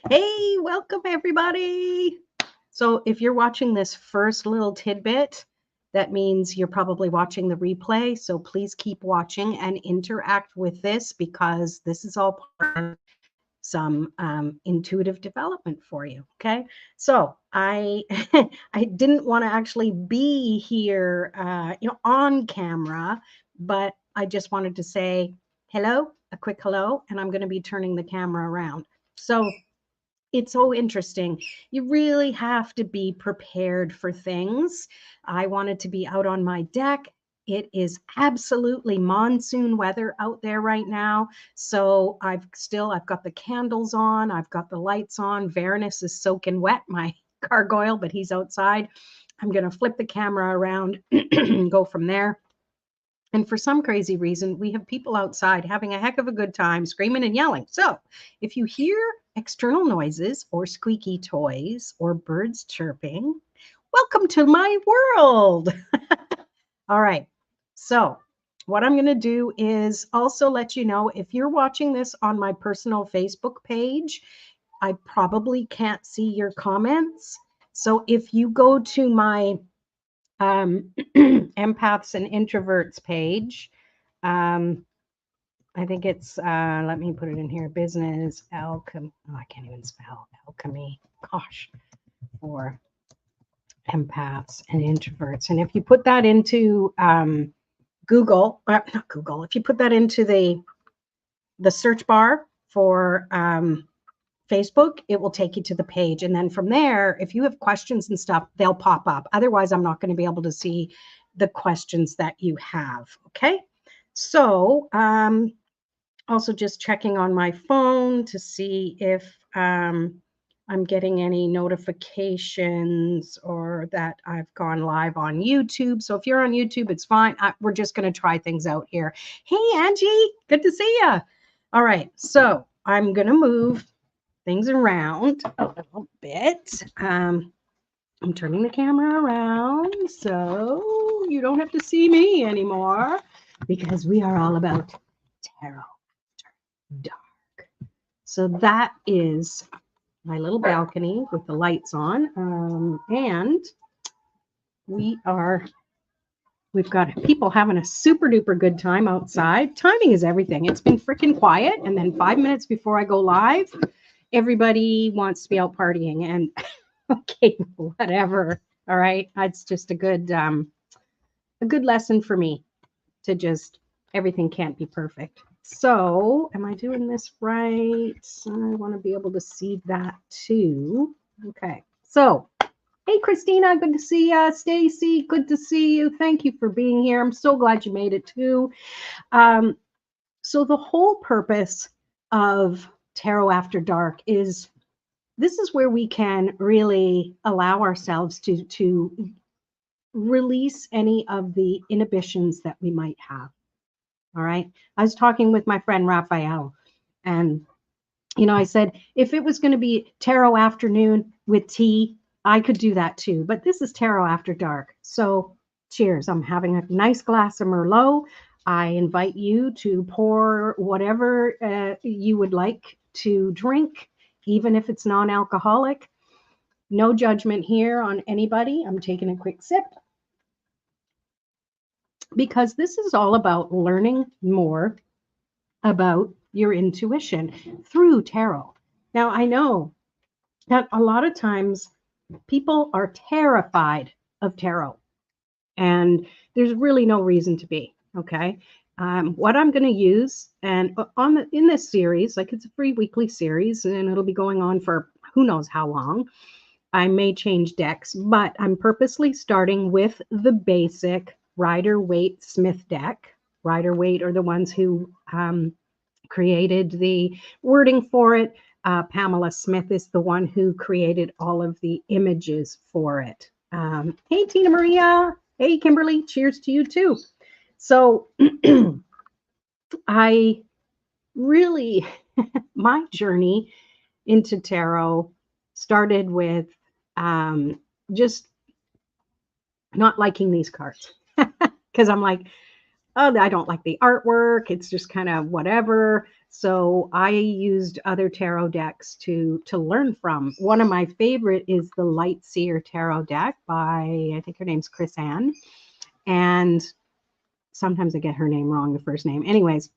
Hey, welcome everybody. So if you're watching this first little tidbit, that means you're probably watching the replay. So please keep watching and interact with this because this is all part of some intuitive development for you. Okay. So I I didn't want to actually be here on camera, but I just wanted to say hello, a quick hello, and I'm going to be turning the camera around. So it's so interesting. You really have to be prepared for things. I wanted to be out on my deck. It is absolutely monsoon weather out there right now. So I've got the candles on, I've got the lights on. Varanus is soaking wet, my gargoyle, but he's outside. I'm going to flip the camera around and go from there. And for some crazy reason, we have people outside having a heck of a good time screaming and yelling. So if you hear external noises or squeaky toys or birds chirping, welcome to my world. All right. So what I'm going to do is also let you know if you're watching this on my personal Facebook page, I probably can't see your comments. So if you go to my empaths and introverts page, I think it's, let me put it in here, business alchemy. Oh, I can't even spell alchemy. Gosh, for empaths and introverts. And if you put that into Google, not Google, if you put that into the search bar for Facebook, it will take you to the page. And then from there, if you have questions and stuff, they'll pop up. Otherwise, I'm not going to be able to see the questions that you have. Okay. So, also just checking on my phone to see if I'm getting any notifications or that I've gone live on YouTube. So if you're on YouTube, it's fine. We're just going to try things out here. Hey, Angie, good to see you. All right. So I'm going to move things around a little bit. I'm turning the camera around so you don't have to see me anymore because we are all about tarot dark. So that is my little balcony with the lights on. And we've got people having a super duper good time outside. Timing is everything. It's been freaking quiet. And then 5 minutes before I go live, everybody wants to be out partying. And okay, whatever. All right. It's just a good lesson for me to just everything can't be perfect. So, am I doing this right? I want to be able to see that too. Okay. So, hey, Christina, good to see you. Stacy, good to see you. Thank you for being here. I'm so glad you made it too. So, the whole purpose of Tarot After Dark is this is where we can really allow ourselves to release any of the inhibitions that we might have. All right. I was talking with my friend Raphael, and I said if it was going to be tarot afternoon with tea, I could do that too. But this is tarot after dark. So cheers. I'm having a nice glass of Merlot. I invite you to pour whatever you would like to drink, even if it's non-alcoholic. No judgment here on anybody. I'm taking a quick sip because this is all about learning more about your intuition through tarot. Now, I know that a lot of times people are terrified of tarot, and there's really no reason to be. Okay. What I'm going to use, and in this series, like it's a free weekly series, and it'll be going on for who knows how long. I may change decks, but I'm purposely starting with the basic Rider Waite Smith deck. Rider Waite are the ones who created the wording for it. Pamela Smith is the one who created all of the images for it. Hey, Tina Maria. Hey, Kimberly. Cheers to you too. So I really, my journey into tarot started with just not liking these cards because I'm like, oh, I don't like the artwork. It's just kind of whatever. So I used other tarot decks to learn from. One of my favorite is the Light Seer Tarot deck by, I think her name's Chris Ann. And sometimes I get her name wrong, the first name. Anyways,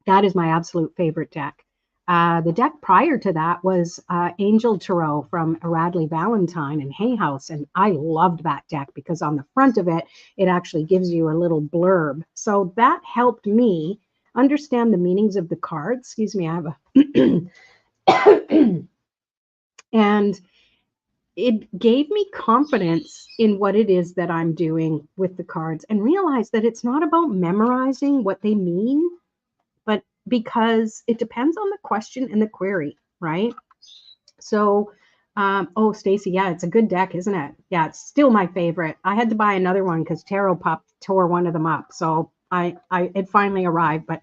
that is my absolute favorite deck. The deck prior to that was Angel Tarot from Radley Valentine and Hay House. And I loved that deck because on the front of it, it actually gives you a little blurb. So that helped me understand the meanings of the cards. Excuse me, I have a and it gave me confidence in what it is that I'm doing with the cards and realize that it's not about memorizing what they mean, but because it depends on the question and the query, right? So, oh, Stacy, yeah, it's a good deck, isn't it? Yeah, it's still my favorite. I had to buy another one because Tarot Pop tore one of them up. So it finally arrived, but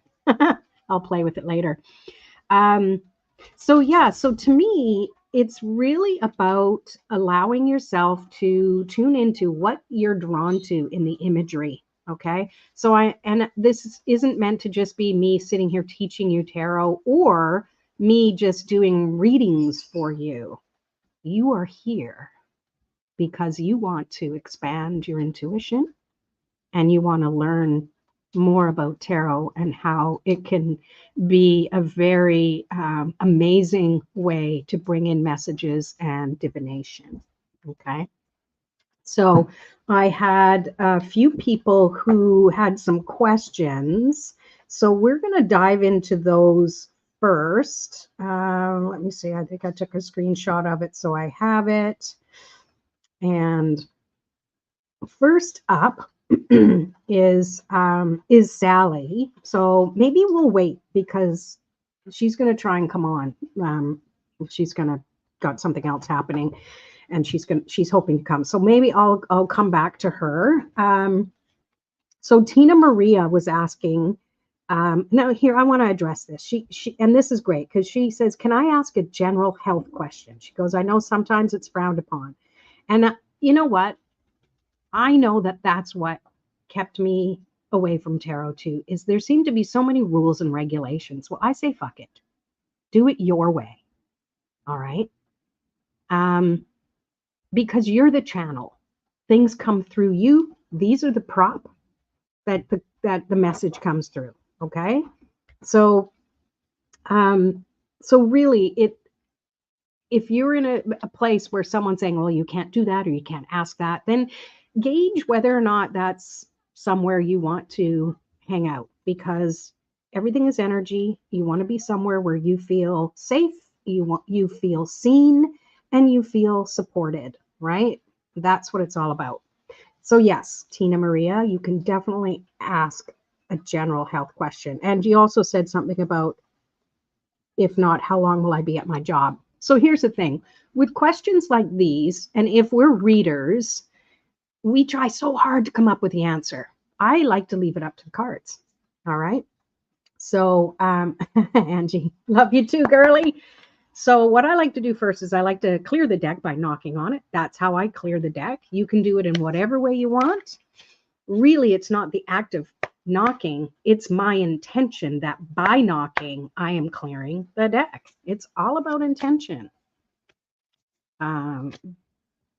I'll play with it later. So yeah, so to me, it's really about allowing yourself to tune into what you're drawn to in the imagery. Okay. So and this isn't meant to just be me sitting here teaching you tarot or me just doing readings for you. You are here because you want to expand your intuition and you want to learn more about tarot and how it can be a very amazing way to bring in messages and divination. Okay. So I had a few people who had some questions. So we're going to dive into those first. Let me see. I think I took a screenshot of it, so I have it. And first up is Sally. So maybe we'll wait because she's going to try and come on. She's going to got something else happening, and she's hoping to come. So maybe I'll come back to her. So Tina Maria was asking. Now here I want to address this. She and this is great because she says, "Can I ask a general health question?" She goes, "I know sometimes it's frowned upon," and you know what? I know that that's what kept me away from tarot too, is there seem to be so many rules and regulations. Well, I say, fuck it. Do it your way. All right. Because you're the channel. Things come through you. These are the prop that the message comes through. Okay. So, so really if you're in a place where someone's saying, well, you can't do that or you can't ask that, then gauge whether or not that's somewhere you want to hang out because everything is energy. You want to be somewhere where you feel safe, you feel seen, and you feel supported, right? That's what it's all about. So yes, Tina Maria, you can definitely ask a general health question. And you also said something about, if not, how long will I be at my job? So here's the thing with questions like these, and if we're readers, we try so hard to come up with the answer. I like to leave it up to the cards. All right. So, Angie, love you too, girly. So what I like to do first is I like to clear the deck by knocking on it. That's how I clear the deck. You can do it in whatever way you want. Really, it's not the act of knocking. It's my intention that by knocking, I am clearing the deck. It's all about intention.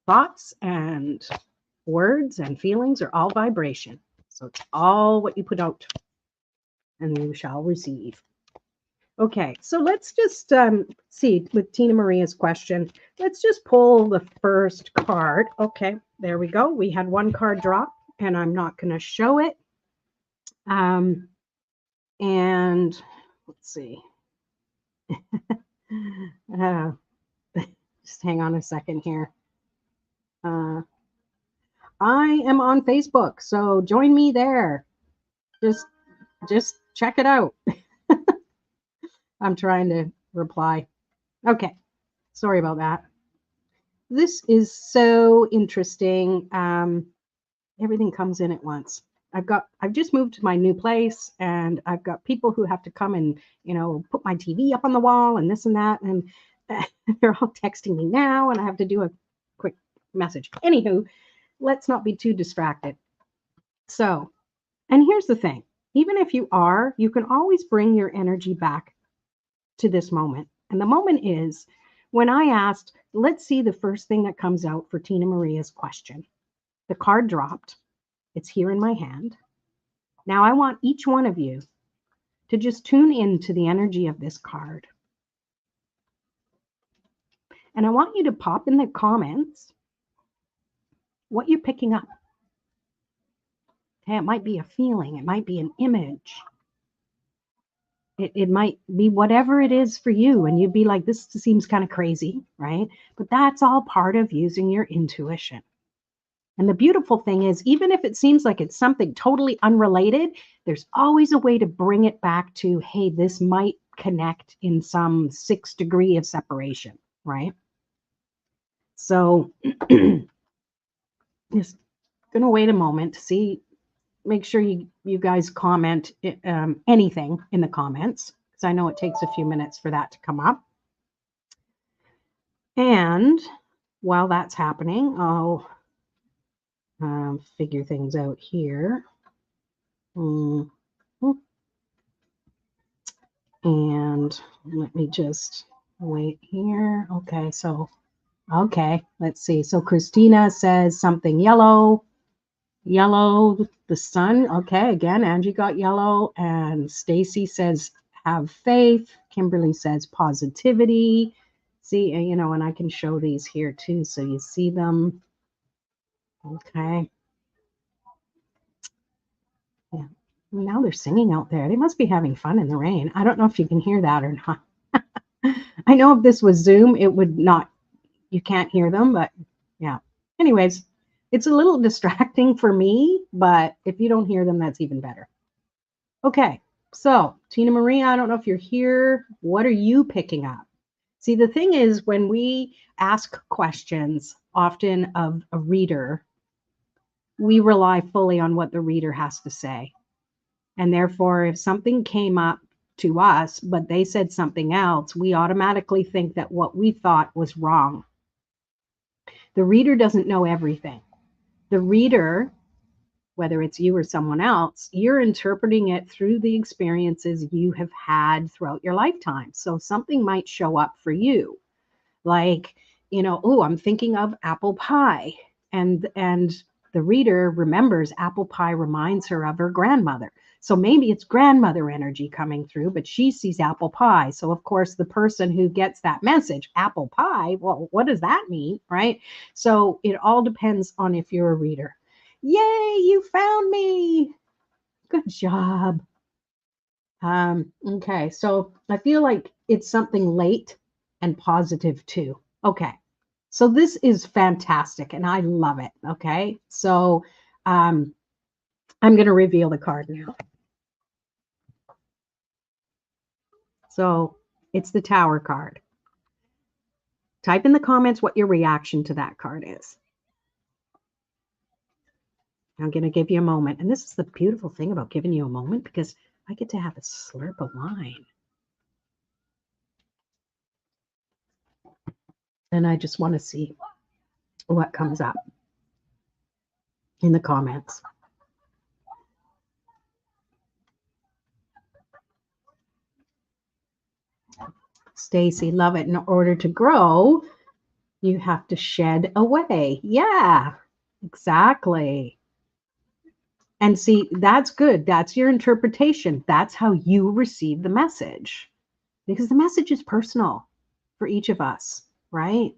Thoughts and words and feelings are all vibration. So it's all what you put out and you shall receive. Okay, so let's just see with Tina Maria's question. Let's just pull the first card. Okay, there we go. We had one card drop and I'm not going to show it. And let's see. Just hang on a second here. I am on Facebook, so join me there. Just check it out. I'm trying to reply. Okay, sorry about that. This is so interesting. Everything comes in at once. I've just moved to my new place and I've got people who have to come and, put my TV up on the wall and this and that. And they're all texting me now and I have to do a quick message. Anywho, let's not be too distracted. So, and here's the thing, even if you can always bring your energy back to this moment. And the moment is when I asked, let's see the first thing that comes out for Tina Maria's question. The card dropped. It's here in my hand. Now I want each one of you to just tune into the energy of this card. And I want you to pop in the comments what you're picking up. Okay, it might be a feeling. It might be an image. It might be whatever it is for you. And you'd be like, this seems kind of crazy, right? But that's all part of using your intuition. And the beautiful thing is, even if it seems like it's something totally unrelated, there's always a way to bring it back to, hey, this might connect in some 6 degree of separation, right? So just going to wait a moment to see. Make sure you guys comment anything in the comments, because I know it takes a few minutes for that to come up. And while that's happening, I'll figure things out here. And let me just wait here. Okay, so, let's see. So Christina says something yellow. Yellow, the sun. Okay, again, Angie got yellow. And Stacy says, have faith. Kimberly says positivity. See, and I can show these here too, so you see them. Okay. Yeah. Now they're singing out there. They must be having fun in the rain. I don't know if you can hear that or not. I know if this was Zoom, it would not, you can't hear them, but yeah. Anyways, it's a little distracting for me, but if you don't hear them, that's even better. Okay, so Tina Marie, I don't know if you're here. What are you picking up? See, the thing is, when we ask questions, often of a reader, we rely fully on what the reader has to say. And therefore, if something came up to us, but they said something else, we automatically think that what we thought was wrong. The reader doesn't know everything. The reader, whether it's you or someone else, you're interpreting it through the experiences you have had throughout your lifetime. So something might show up for you, like, oh, I'm thinking of apple pie. And the reader remembers apple pie reminds her of her grandmother. So maybe it's grandmother energy coming through, but she sees apple pie. So of course, the person who gets that message, apple pie, well, what does that mean, right? So it all depends on if you're a reader. Yay, you found me. Good job. Okay, so I feel like it's something late and positive too. Okay, so this is fantastic and I love it. Okay, so I'm going to reveal the card now. So it's the Tower card. Type in the comments what your reaction to that card is. I'm going to give you a moment. And this is the beautiful thing about giving you a moment, because I get to have a slurp of wine. And I just want to see what comes up in the comments. Stacy, love it. In order to grow, you have to shed away. Yeah, exactly. And see, that's good. That's your interpretation. That's how you receive the message, because the message is personal for each of us, right?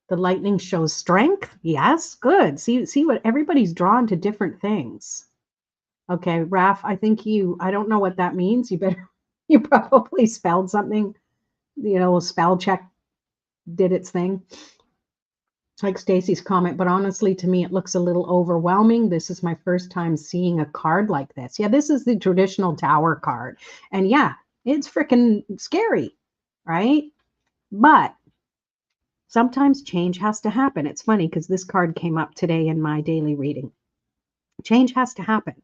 The lightning shows strength. Yes, good. See what everybody's drawn to different things. Okay, Raph, I think I don't know what that means. You probably spelled something, spell check did its thing. Like Stacy's comment, but honestly, to me, it looks a little overwhelming. This is my first time seeing a card like this. Yeah, this is the traditional Tower card. And yeah, it's freaking scary, right? But sometimes change has to happen. It's funny because this card came up today in my daily reading. Change has to happen.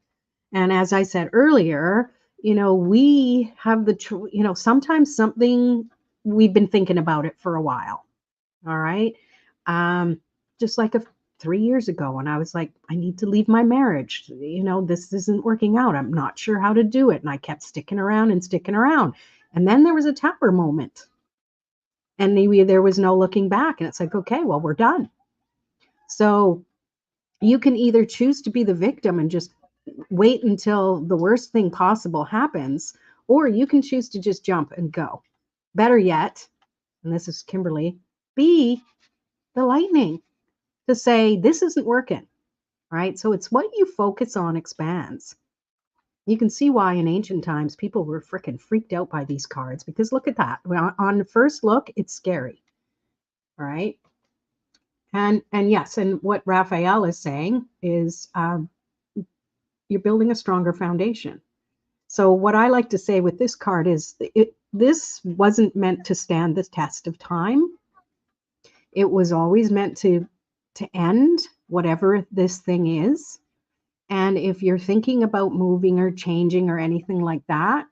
And as I said earlier, we have sometimes something, we've been thinking about it for a while. All right. Just like 3 years ago, and I was like, I need to leave my marriage. You know, this isn't working out. I'm not sure how to do it. And I kept sticking around and sticking around. And then there was a tower moment. And maybe there was no looking back. And it's like, okay, well, we're done. So you can either choose to be the victim and just wait until the worst thing possible happens, or you can choose to just jump and go. Better yet, and this is Kimberly, be the lightning to say, this isn't working, right? So it's what you focus on expands. You can see why in ancient times people were freaking freaked out by these cards, because look at that. On the first look, it's scary, all right? And yes, and what Raphael is saying is you're building a stronger foundation. So what I like to say with this card is this wasn't meant to stand the test of time. It was always meant to end whatever this thing is. And if you're thinking about moving or changing or anything like that,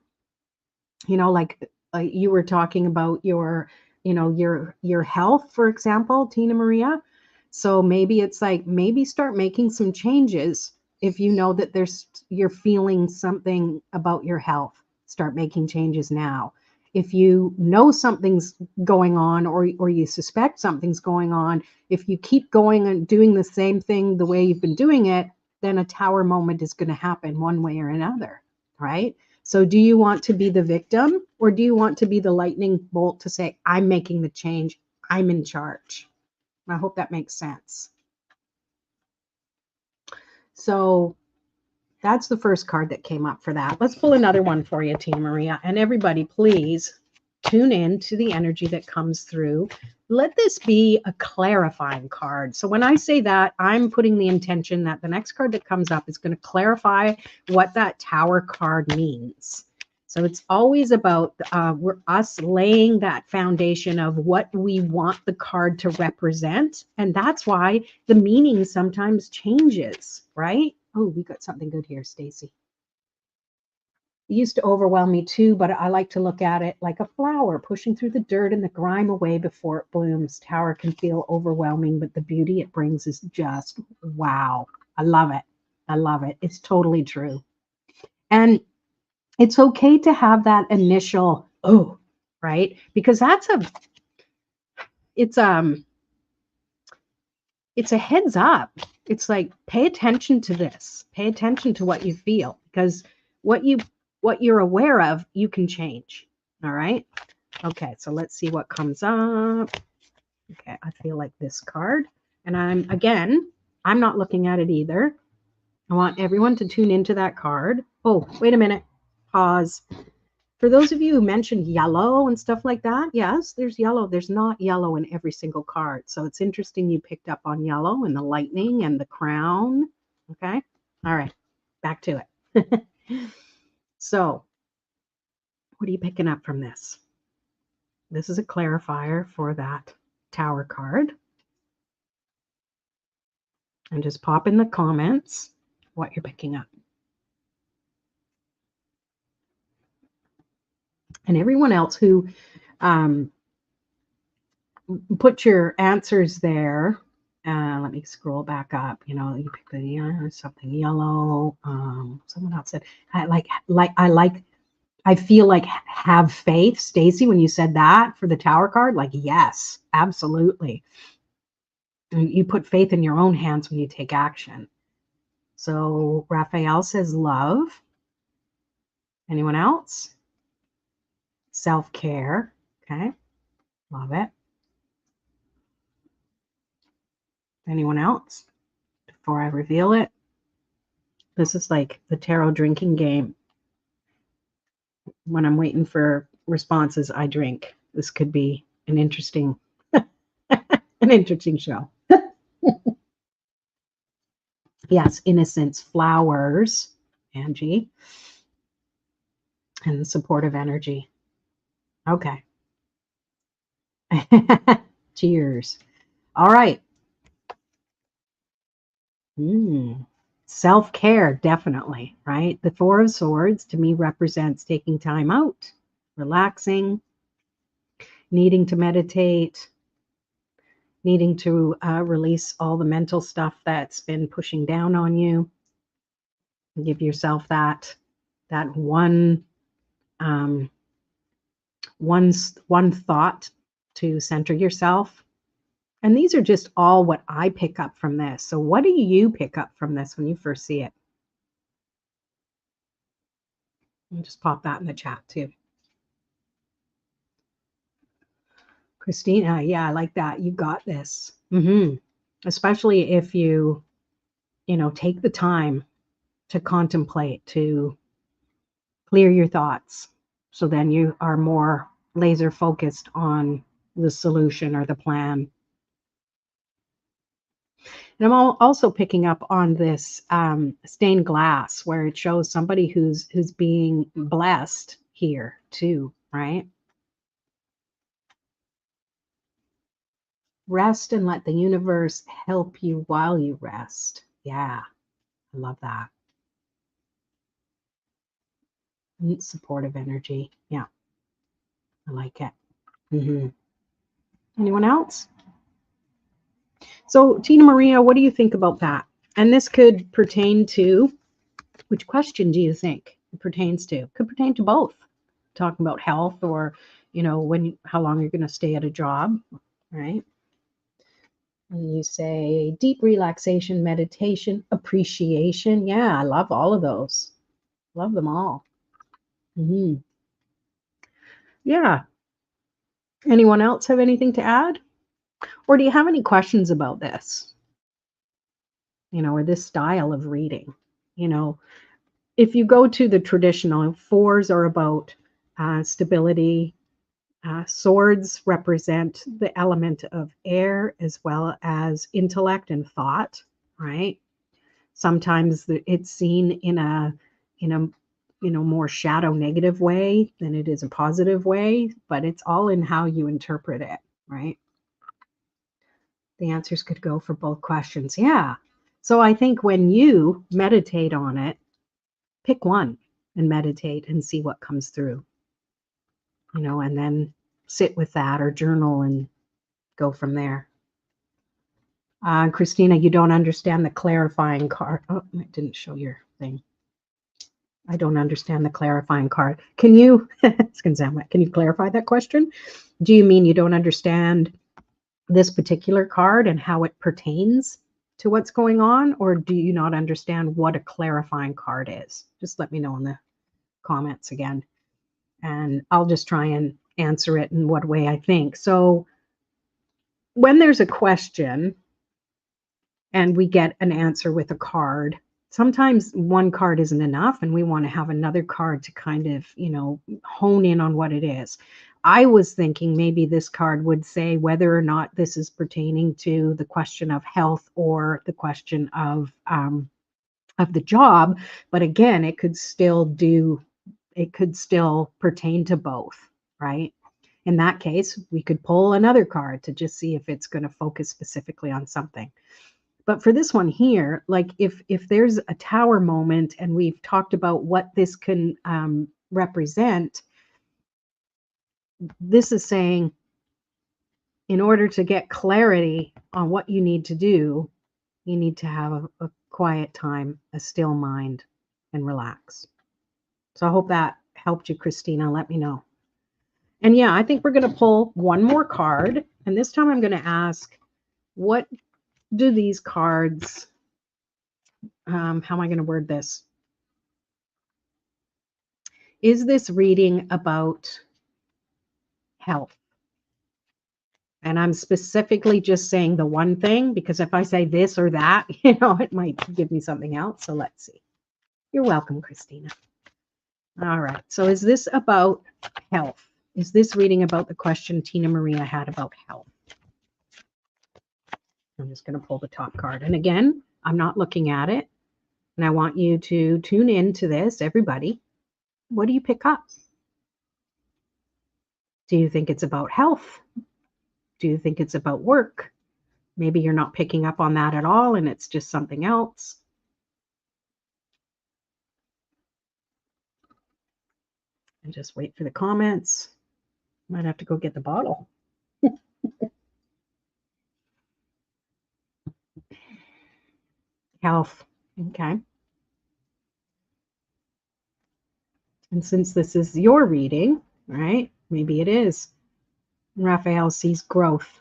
you know, like you were talking about your, you know, your health, for example, Tina Maria. So maybe it's like, maybe start making some changes. If you know that you're feeling something about your health, start making changes now. If you know something's going on, or you suspect something's going on, if you keep going and doing the same thing the way you've been doing it, then a tower moment is going to happen one way or another, right? So do you want to be the victim, or do you want to be the lightning bolt to say, I'm making the change, I'm in charge? I hope that makes sense. So that's the first card that came up for that. Let's pull another one for you, Tina Maria. And everybody, please tune in to the energy that comes through. Let this be a clarifying card. So when I say that, I'm putting the intention that the next card that comes up is going to clarify what that tower card means. So it's always about us laying that foundation of what we want the card to represent. And that's why the meaning sometimes changes, right? Oh, we got something good here, Stacy. It used to overwhelm me too, but I like to look at it like a flower pushing through the dirt and the grime away before it blooms. Tower can feel overwhelming, but the beauty it brings is just wow. I love it. I love it. It's totally true. And it's okay to have that initial, oh, right? Because it's a heads up. It's like, pay attention to this. Pay attention to what you feel, because what you're aware of, you can change. All right. Okay. So let's see what comes up. Okay. I feel like this card, and I'm not looking at it either. I want everyone to tune into that card. Oh, wait a minute. Pause. For those of you who mentioned yellow and stuff like that, yes, there's yellow. There's not yellow in every single card. So it's interesting you picked up on yellow and the lightning and the crown. Okay. All right. Back to it. So what are you picking up from this? This is a clarifier for that tower card. And just pop in the comments what you're picking up. And everyone else who put your answers there. Let me scroll back up. You know, you pick something yellow. Someone else said, I feel like have faith. Stacy, when you said that for the tower card, like, yes, absolutely. You put faith in your own hands when you take action. So Raphael says love. Anyone else? Self-care. Okay. Love it. Anyone else? Before I reveal it, this is like the tarot drinking game. When I'm waiting for responses, I drink. This could be an interesting, an interesting show. Yes, innocence, flowers, Angie, and supportive energy. Okay. Cheers. All right. Self-care, definitely, right? The Four of Swords to me represents taking time out, relaxing, needing to meditate, needing to release all the mental stuff that's been pushing down on you. Give yourself that one one thought to center yourself. And these are just all what I pick up from this. So what do you pick up from this when you first see it? I'll just pop that in the chat too. Christina, yeah, I like that. You got this. Especially if you take the time to contemplate, to clear your thoughts. So then you are more laser focused on the solution or the plan. And I'm also picking up on this stained glass where it shows somebody who's being blessed here too, right? Rest and let the universe help you while you rest. Yeah, I love that. Neat supportive energy. Yeah, I like it. Anyone else? So, Tina Maria, what do you think about that? And this could pertain to, which question do you think it pertains to? Could pertain to both. Talking about health or, how long you're going to stay at a job, right? And you say deep relaxation, meditation, appreciation. Yeah, I love all of those. Love them all. Yeah. Anyone else have anything to add? Or do you have any questions about this? Or this style of reading? If you go to the traditional, fours are about stability. Swords represent the element of air as well as intellect and thought, right? Sometimes it's seen in a more shadow negative way than it is a positive way, but it's all in how you interpret it, right? The answers could go for both questions. Yeah. So I think when you meditate on it, pick one and meditate and see what comes through, and then sit with that or journal and go from there. Christina, you don't understand the clarifying card. Oh, it didn't show your thing. I don't understand the clarifying card. Can you, can you clarify that question? Do you mean you don't understand this particular card and how it pertains to what's going on? Or do you not understand what a clarifying card is? Just let me know in the comments again. And I'll just try and answer it in what way I think. So when there's a question and we get an answer with a card, sometimes one card isn't enough and we want to have another card to kind of, hone in on what it is. I was thinking maybe this card would say whether or not this is pertaining to the question of health or the question of the job. But again, it could still pertain to both, right? In that case, we could pull another card to just see if it's going to focus specifically on something. But for this one here, like if there's a tower moment and we've talked about what this can represent, this is saying in order to get clarity on what you need to do, you need to have a quiet time, a still mind, and relax. So I hope that helped you, Christina. Let me know. And yeah, I think we're going to pull one more card. And this time I'm going to ask, what do these cards, how am I going to word this? Is this reading about health? And I'm specifically just saying the one thing, because if I say this or that, it might give me something else. So let's see. You're welcome, Christina. All right. So is this about health? Is this reading about the question Tina Maria had about health? I'm just going to pull the top card. And again, I'm not looking at it. And I want you to tune in to this, everybody. What do you pick up? Do you think it's about health? Do you think it's about work? Maybe you're not picking up on that at all and it's just something else. And just wait for the comments. Might have to go get the bottle. Health. Okay. And since this is your reading, right? Maybe it is. Raphael sees growth.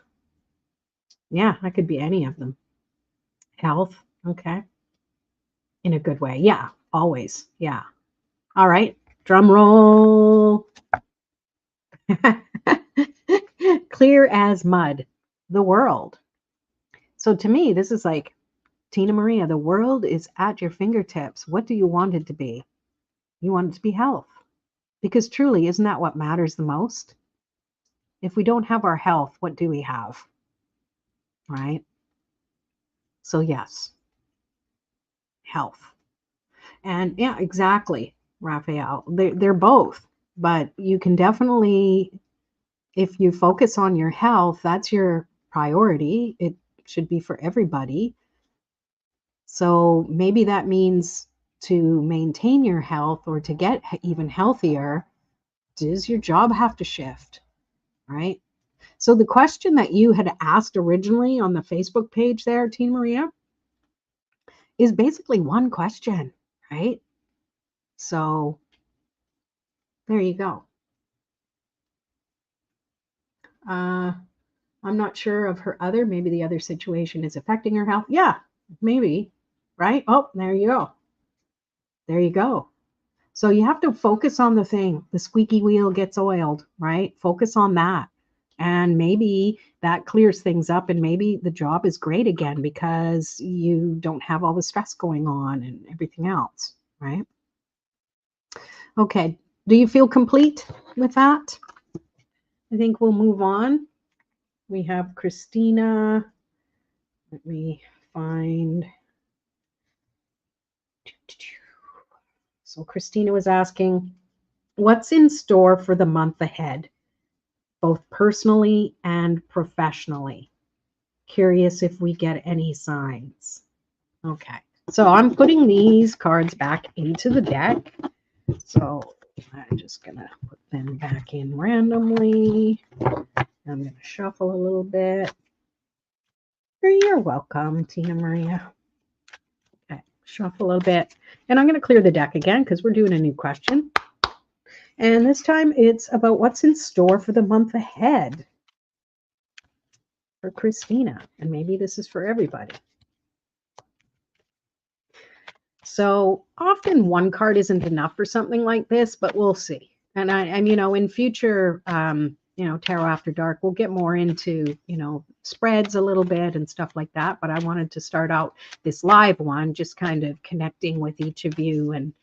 Yeah, that could be any of them. Health. Okay. In a good way. Yeah, always. Yeah. All right. Drum roll. Clear as mud. The world. So to me, this is like, Tina Maria, the world is at your fingertips. What do you want it to be? You want it to be health. Because truly, isn't that what matters the most? If we don't have our health, what do we have? Right? So, yes, health. And yeah, exactly, Raphael. They're both. But you can definitely, if you focus on your health, that's your priority. It should be for everybody. So maybe that means to maintain your health or to get even healthier, does your job have to shift? Right? So the question that you had asked originally on the Facebook page there, Tina Maria, is basically one question, right? So there you go. I'm not sure of her other, maybe the other situation is affecting her health. Yeah, maybe, right? Oh, there you go. There you go. So you have to focus on the thing. The squeaky wheel gets oiled, right? Focus on that. And maybe that clears things up and maybe the job is great again because you don't have all the stress going on and everything else, right? Okay. Do you feel complete with that? I think we'll move on. We have Christina. Let me find. So Christina was asking, what's in store for the month ahead, both personally and professionally? Curious if we get any signs. Okay. So I'm putting these cards back into the deck. So I'm just going to put them back in randomly. I'm going to shuffle a little bit. You're welcome, Tina Maria. Okay, shuffle a little bit. And I'm going to clear the deck again because we're doing a new question. And this time it's about what's in store for the month ahead for Christina. And maybe this is for everybody. So often one card isn't enough for something like this, but we'll see. And you know, in future, you know, Tarot After Dark, we'll get more into, you know, spreads a little bit and stuff like that. But I wanted to start out this live one, just kind of connecting with each of you and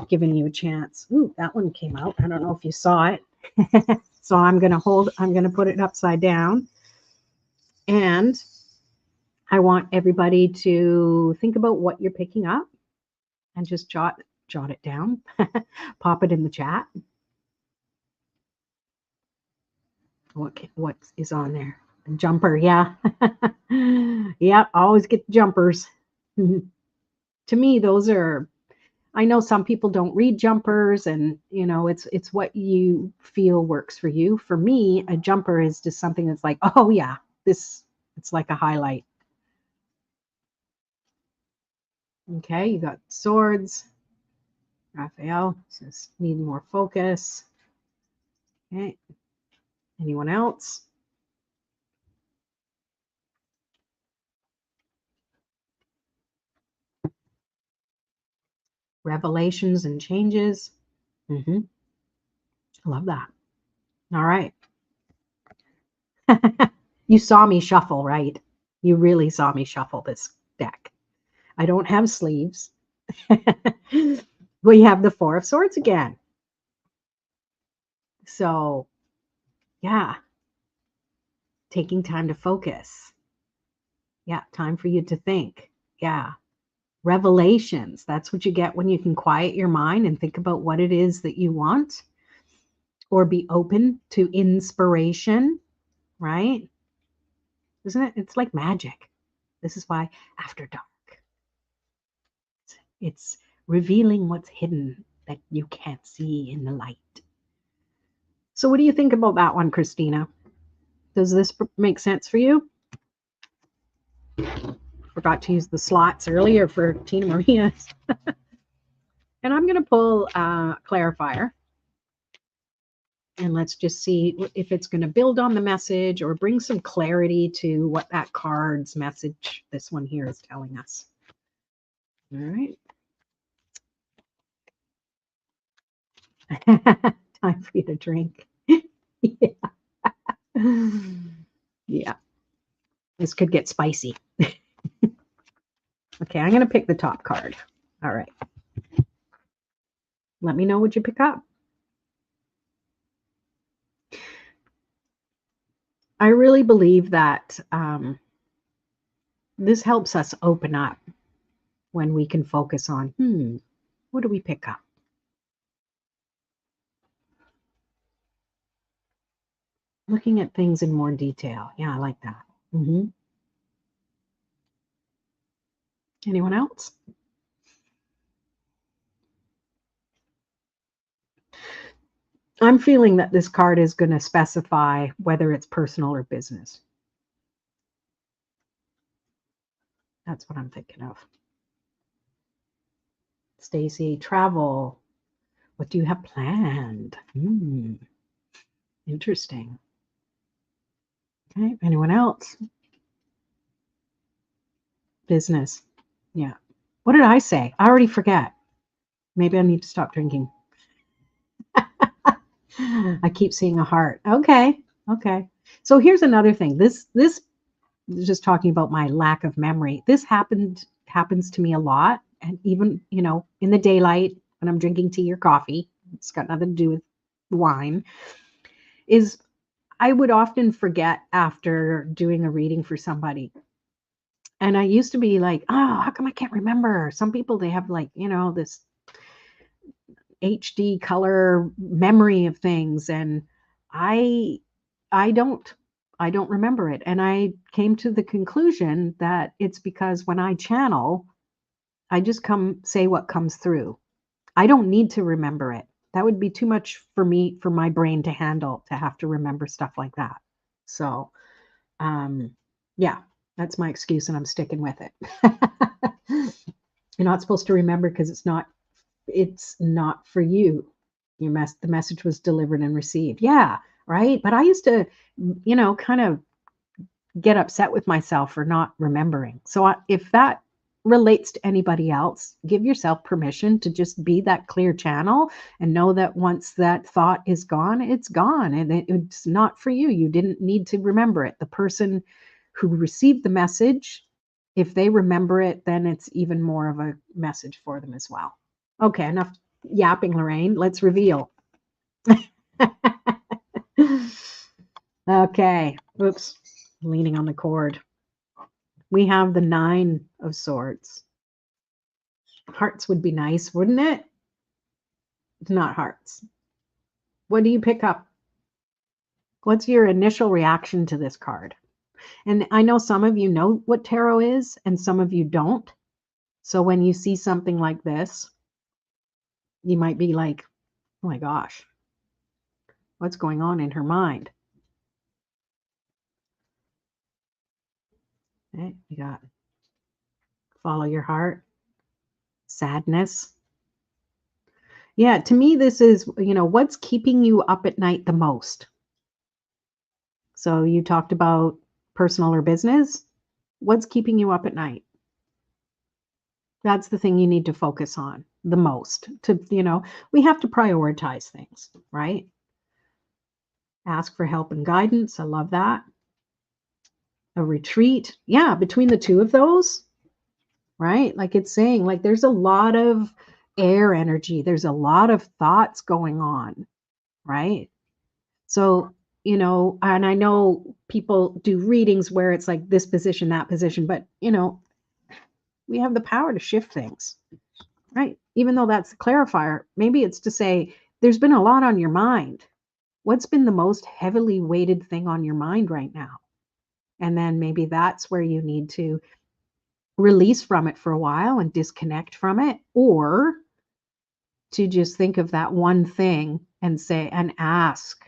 giving you a chance. Ooh, that one came out. I don't know if you saw it. So I'm going to put it upside down. And I want everybody to think about what you're picking up and just jot it down. Pop it in the chat. What is on there? A jumper, yeah. Yeah, always get the jumpers. To me, those are, I know some people don't read jumpers and you know, it's what you feel works for you. For me, a jumper is just something that's like, oh yeah, it's like a highlight. Okay, you got swords. Raphael says need more focus. Okay. Anyone else? Revelations and changes. I love that. All right. You saw me shuffle, right? You really saw me shuffle this deck. I don't have sleeves. We have the Four of Swords again. So, yeah, taking time to focus. Yeah, time for you to think. Yeah. Revelations. That's what you get when you can quiet your mind and think about what it is that you want or be open to inspiration, right? Isn't it? It's like magic. This is why After Dark. It's revealing what's hidden that you can't see in the light. So what do you think about that one, Christina? Does this make sense for you? forgot to use the slots earlier for Tina Maria's. And I'm going to pull Clarifier. And let's just see if it's going to build on the message or bring some clarity to what that card's message, this one here, is telling us. All right. Time for you to drink. Yeah. Yeah. This could get spicy. Okay, I'm going to pick the top card. All right. Let me know what you pick up. I really believe that this helps us open up when we can focus on, what do we pick up? Looking at things in more detail. Yeah, I like that. Anyone else? I'm feeling that this card is going to specify whether it's personal or business. That's what I'm thinking of. Stacy, travel. What do you have planned? Interesting. Okay, anyone else? Business. Yeah. What did I say? I already forget. Maybe I need to stop drinking. I keep seeing a heart. Okay. So here's another thing. This is just talking about my lack of memory. This happens to me a lot. And even, in the daylight when I'm drinking tea or coffee, it's got nothing to do with wine, is I would often forget after doing a reading for somebody. And I used to be like, oh, how come I can't remember? Some people, they have like, this HD color memory of things. And I don't remember it. And I came to the conclusion that it's because when I channel, I just say what comes through. I don't need to remember it. That would be too much for me, for my brain to handle, to have to remember stuff like that. So, yeah, that's my excuse and I'm sticking with it. You're not supposed to remember because it's not for you. The message was delivered and received. Yeah, right. But I used to, kind of get upset with myself for not remembering. So if that relates to anybody else, give yourself permission to just be that clear channel and know that once that thought is gone, it's gone. And it's not for you. You didn't need to remember it. The person who received the message, if they remember it, then it's even more of a message for them as well. Okay, enough yapping, Lorraine. Let's reveal. Okay. Oops. Leaning on the cord. We have the 9 of Swords. Hearts would be nice, wouldn't it? It's not hearts. What do you pick up? What's your initial reaction to this card? And I know some of you know what tarot is and some of you don't. So when you see something like this, you might be like, oh my gosh, what's going on in her mind? Okay, you got follow your heart, sadness. Yeah, to me, this is, what's keeping you up at night the most? So you talked about personal or business. What's keeping you up at night? That's the thing you need to focus on the most. We have to prioritize things, right? Ask for help and guidance. I love that. A retreat. Yeah, between the two of those, right? Like it's saying, like there's a lot of air energy. There's a lot of thoughts going on, right? So, and I know people do readings where it's like this position, that position, but, we have the power to shift things, right? Even though that's the clarifier, maybe it's to say there's been a lot on your mind. What's been the most heavily weighted thing on your mind right now? And then maybe that's where you need to release from it for a while and disconnect from it, or to just think of that one thing and say, and ask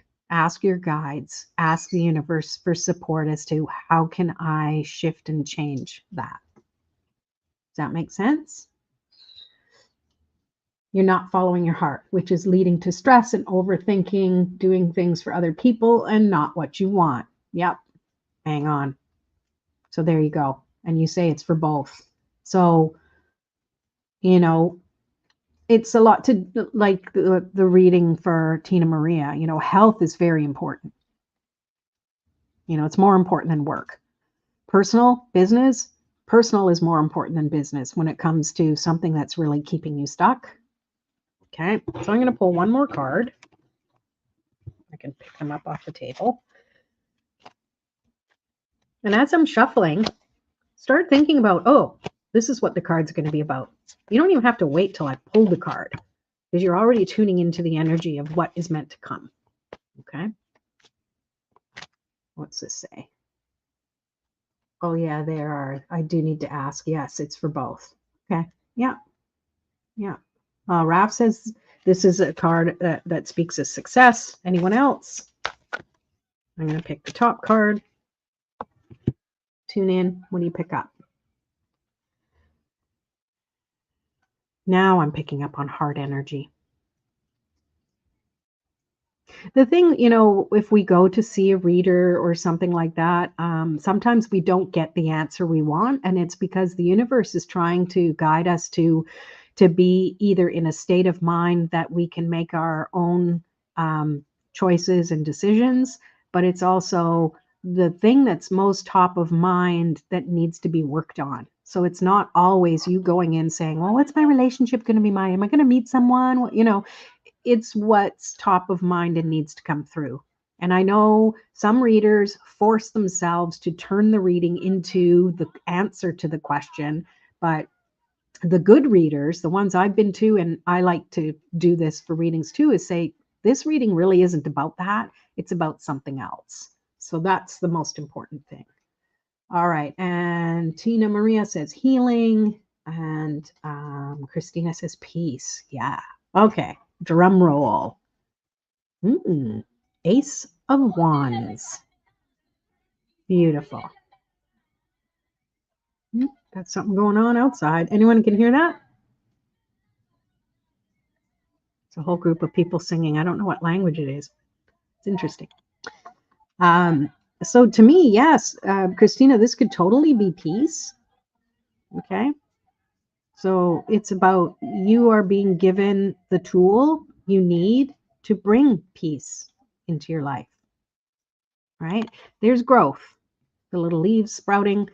your guides, ask the universe for support as to how can I shift and change that. that make sense? You're not following your heart, which is leading to stress and overthinking, doing things for other people and not what you want. Yep. Hang on. So there you go. And you say it's for both. So, you know, it's a lot to like the reading for Tina Maria. You know, health is very important. You know, it's more important than work. Personal, business, personal is more important than business when it comes to something that's really keeping you stuck. Okay, so I'm going to pull one more card. I can pick them up off the table. And as I'm shuffling, start thinking about, oh, this is what the card's going to be about. You don't even have to wait till I pull the card because you're already tuning into the energy of what is meant to come. Okay. What's this say? Oh, yeah, there are. I do need to ask. Yes, it's for both. Okay. Yeah. Yeah. Raph says this is a card that speaks of success. Anyone else? I'm going to pick the top card. Tune in. What do you pick up? Now I'm picking up on heart energy. The thing, you know, if we go to see a reader or something like that, sometimes we don't get the answer we want, and it's because the universe is trying to guide us to be either in a state of mind that we can make our own choices and decisions, but it's also the thing that's most top of mind that needs to be worked on. So it's not always you going in saying, well, what's my relationship going to be? Am I going to meet someone? You know, it's what's top of mind and needs to come through. And I know some readers force themselves to turn the reading into the answer to the question, but the good readers, the ones I've been to, and I like to do this for readings too, is say, this reading really isn't about that. It's about something else. So that's the most important thing. All right. And Tina Maria says healing. And Christina says peace. Yeah. Okay. Drum roll. Ace of Wands. Beautiful. Got something going on outside. Anyone can hear that? It's a whole group of people singing. I don't know what language it is. It's interesting. So to me, yes, Christina, this could totally be peace. Okay. So it's about you are being given the tool you need to bring peace into your life. Right? There's growth. The little leaves sprouting.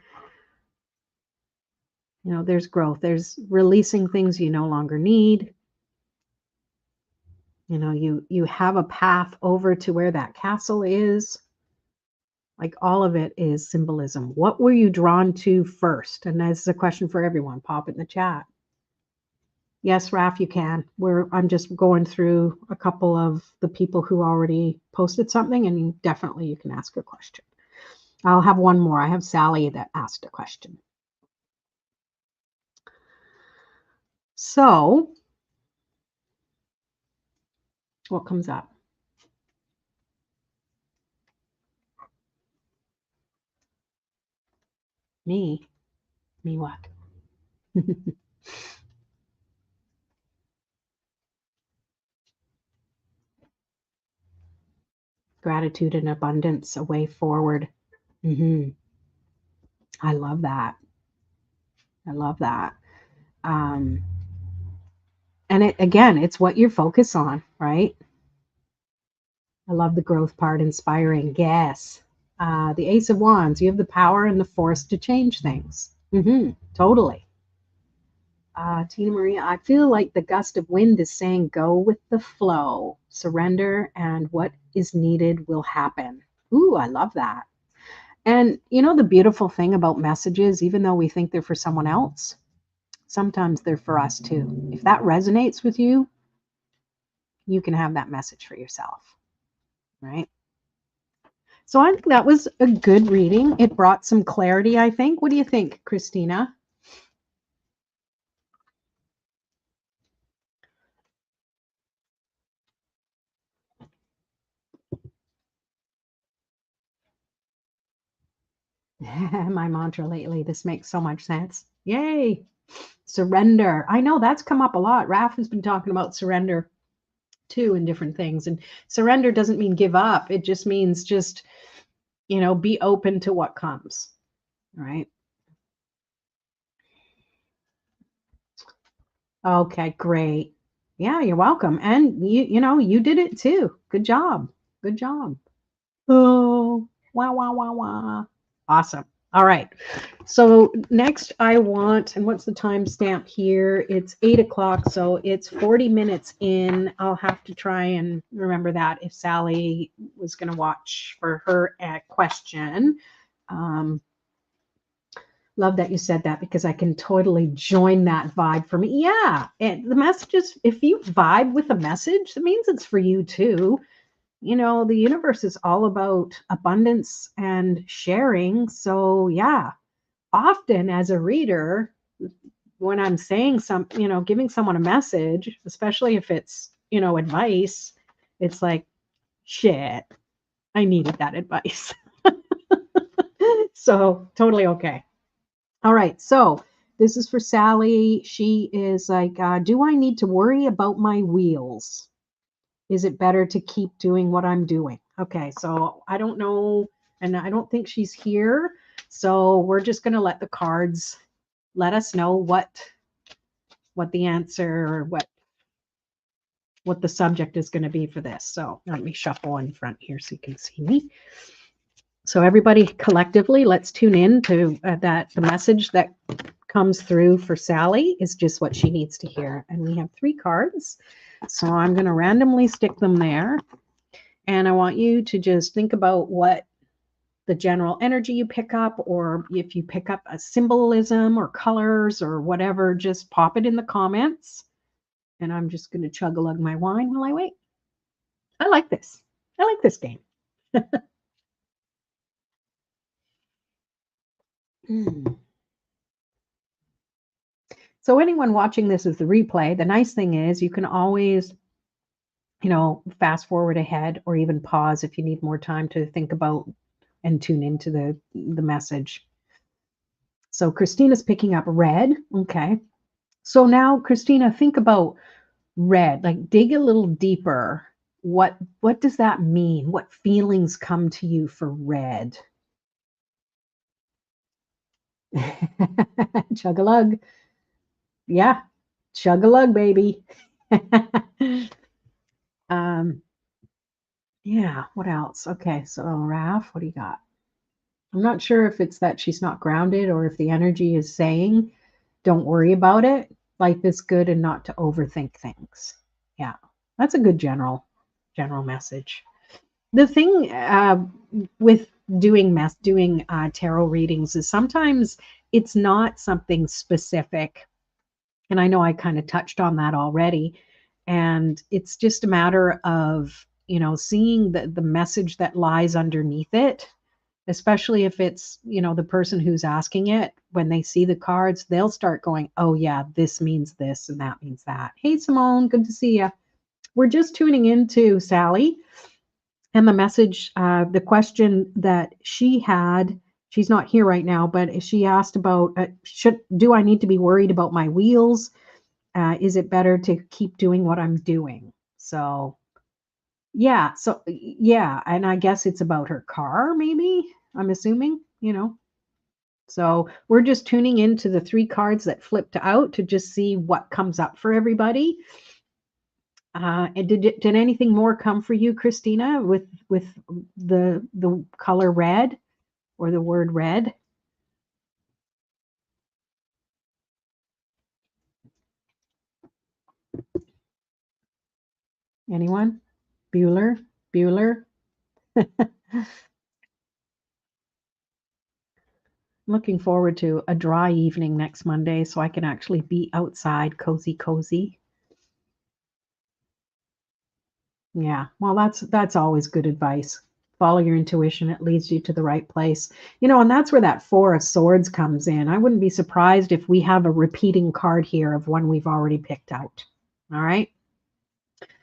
You know, there's growth. There's releasing things you no longer need. You know, you have a path over to where that castle is. Like all of it is symbolism. What were you drawn to first? And this is a question for everyone. Pop it in the chat. Yes, Raf, you can. I'm just going through a couple of the people who already posted something, and definitely you can ask a question. I'll have one more. I have Sally that asked a question. So, what comes up? Me what? Gratitude and abundance, a way forward. I love that. I love that. And it's what you focus on, right? I love the growth part, inspiring. Yes. The Ace of Wands, you have the power and the force to change things. Totally. Tina Maria, I feel like the gust of wind is saying, go with the flow, surrender, and what is needed will happen. Ooh, I love that. And you know, the beautiful thing about messages, even though we think they're for someone else, sometimes they're for us too. If that resonates with you, you can have that message for yourself, right? So I think that was a good reading. It brought some clarity, I think. What do you think, Christina? My mantra lately, this makes so much sense. Yay. Surrender. I know that's come up a lot. Raf has been talking about surrender too in different things. And surrender doesn't mean give up. It just means just, be open to what comes. Right? Okay, great. Yeah, you're welcome. And you did it too. Good job. Good job. Oh, wah, wah, wah, wah. Awesome. All right. So next I want, and what's the timestamp here? It's 8 o'clock. So it's 40 minutes in. I'll have to try and remember that if Sally was going to watch for her question. Love that you said that because I can totally join that vibe for me. Yeah. And the messages, if you vibe with a message, that means it's for you too. The universe is all about abundance and sharing. So, yeah, often as a reader, when I'm saying giving someone a message, especially if it's, advice, it's like, shit, I needed that advice. So, totally okay. All right. So, this is for Sally. She is like, do I need to worry about my wheels? Is it better to keep doing what I'm doing? Okay, so I don't know, and I don't think she's here. So we're just going to let the cards let us know what the answer or what the subject is going to be for this. So let me shuffle in front here so you can see me. So everybody collectively, let's tune in to that the message that comes through for Sally is just what she needs to hear. And we have 3 cards. So I'm going to randomly stick them there. And I want you to just think about what the general energy you pick up, or if you pick up a symbolism or colors or whatever, just pop it in the comments. And I'm just going to chug-a-lug my wine while I wait. I like this. I like this game. So anyone watching this as the replay, the nice thing is you can always, fast forward ahead or even pause if you need more time to think about and tune into the message. So Christina's picking up red. Okay. So now, Christina, think about red. Like dig a little deeper. What does that mean? What feelings come to you for red? Chug-a-lug. Yeah. Chug-a-lug, baby. Yeah, what else? Okay, so Raf, what do you got? I'm not sure if it's that she's not grounded or if the energy is saying, don't worry about it. Life is good and not to overthink things. Yeah, that's a good general message. The thing with doing tarot readings is sometimes it's not something specific. And I know I kind of touched on that already. And it's just a matter of, seeing the message that lies underneath it, especially if it's, the person who's asking it, when they see the cards, they'll start going, oh yeah, this means this and that means that. Hey, Simone, good to see you. We're just tuning into Sally and the message, the question that she had. She's not here right now, but she asked about, do I need to be worried about my wheels? Is it better to keep doing what I'm doing? So yeah, and I guess it's about her car, maybe, I'm assuming, So we're just tuning into the 3 cards that flipped out to just see what comes up for everybody. And did anything more come for you, Christina, with the color red or the word red? Anyone? Bueller? Looking forward to a dry evening next Monday so I can actually be outside cozy. Yeah, well, that's always good advice. Follow your intuition. It leads you to the right place. And that's where that 4 of Swords comes in. I wouldn't be surprised if we have a repeating card here of one we've already picked out. All right.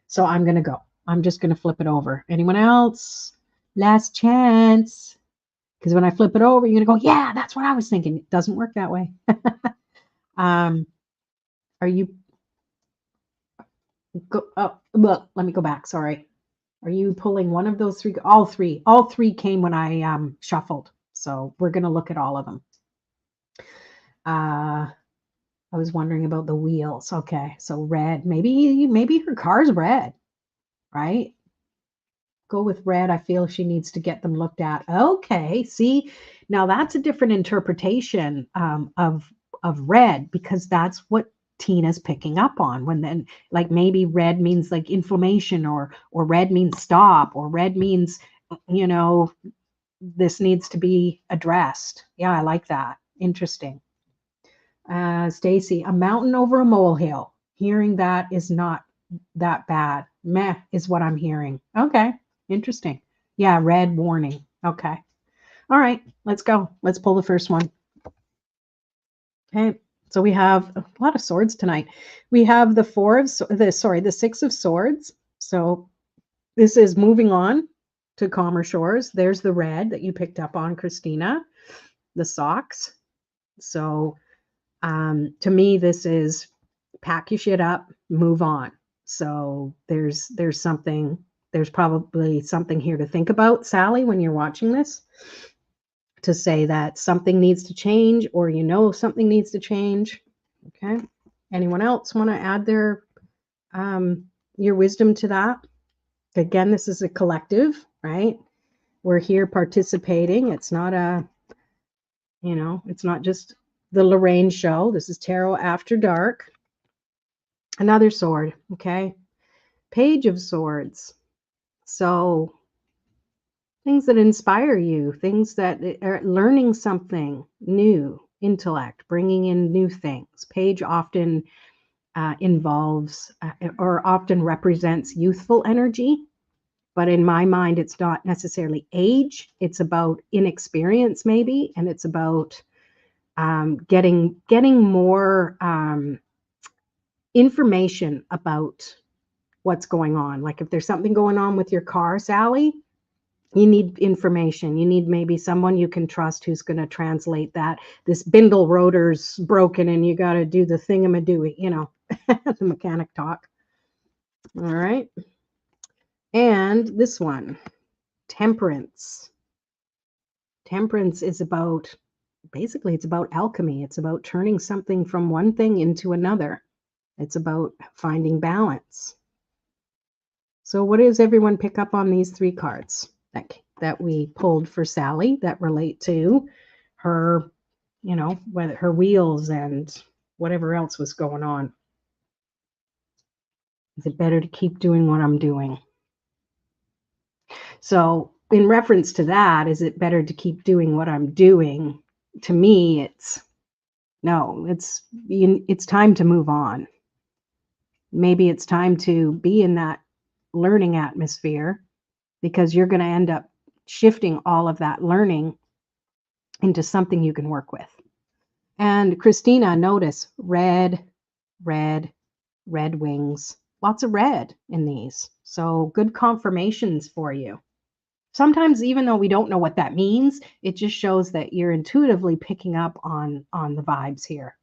So I'm going to go. I'm just going to flip it over. Anyone else? Last chance. Because when I flip it over, you're going to go, yeah, that's what I was thinking. It doesn't work that way. Are you well, let me go back. Sorry. Are you pulling one of those three? All three. All three came when I shuffled. So we're going to look at all of them. I was wondering about the wheels. Okay. So red. Maybe her car's red, right? Go with red. I feel she needs to get them looked at. Okay. See, now that's a different interpretation of red, because that's what Tina's picking up on. When then, like, maybe red means like inflammation, or red means stop, or red means, you know, this needs to be addressed. Yeah, I like that. Interesting. Stacy, a mountain over a molehill. Hearing that is not that bad. Meh is what I'm hearing. Okay, interesting. Yeah, red warning. Okay. All right, let's go. Let's pull the first one. Okay, so we have a lot of swords tonight. We have the the six of swords. So this is moving on to calmer shores. There's the red that you picked up on, Christina, the socks. So to me, this is pack your shit up, move on. So there's probably something here to think about, Sally, when you're watching this, to say that something needs to change, or something needs to change. Okay. Anyone else want to add your wisdom to that? Again, this is a collective, right? We're here participating. It's not it's not just the Lorraine show. This is Tarot After Dark. Another sword, okay? Page of Swords. So things that inspire you, things that are learning something new, intellect, bringing in new things. Page often involves or often represents youthful energy, but in my mind, it's not necessarily age. It's about inexperience, maybe, and it's about getting more information about what's going on. Like if there's something going on with your car, Sally, you need information. You need maybe someone you can trust who's going to translate that. This bindle rotor's broken and you got to do the thingamadooey, the mechanic talk. All right. And this one, temperance. Temperance is basically, it's about alchemy. It's about turning something from one thing into another. It's about finding balance. So what does everyone pick up on these three cards that we pulled for Sally that relate to her, whether her wheels and whatever else was going on? Is it better to keep doing what I'm doing? So in reference to that, is it better to keep doing what I'm doing? To me, it's time to move on. Maybe it's time to be in that learning atmosphere, because you're going to end up shifting all of that learning into something you can work with. And Christina, notice red, red, red wings, lots of red in these. So good confirmations for you. Sometimes, even though we don't know what that means, it just shows that you're intuitively picking up on the vibes here.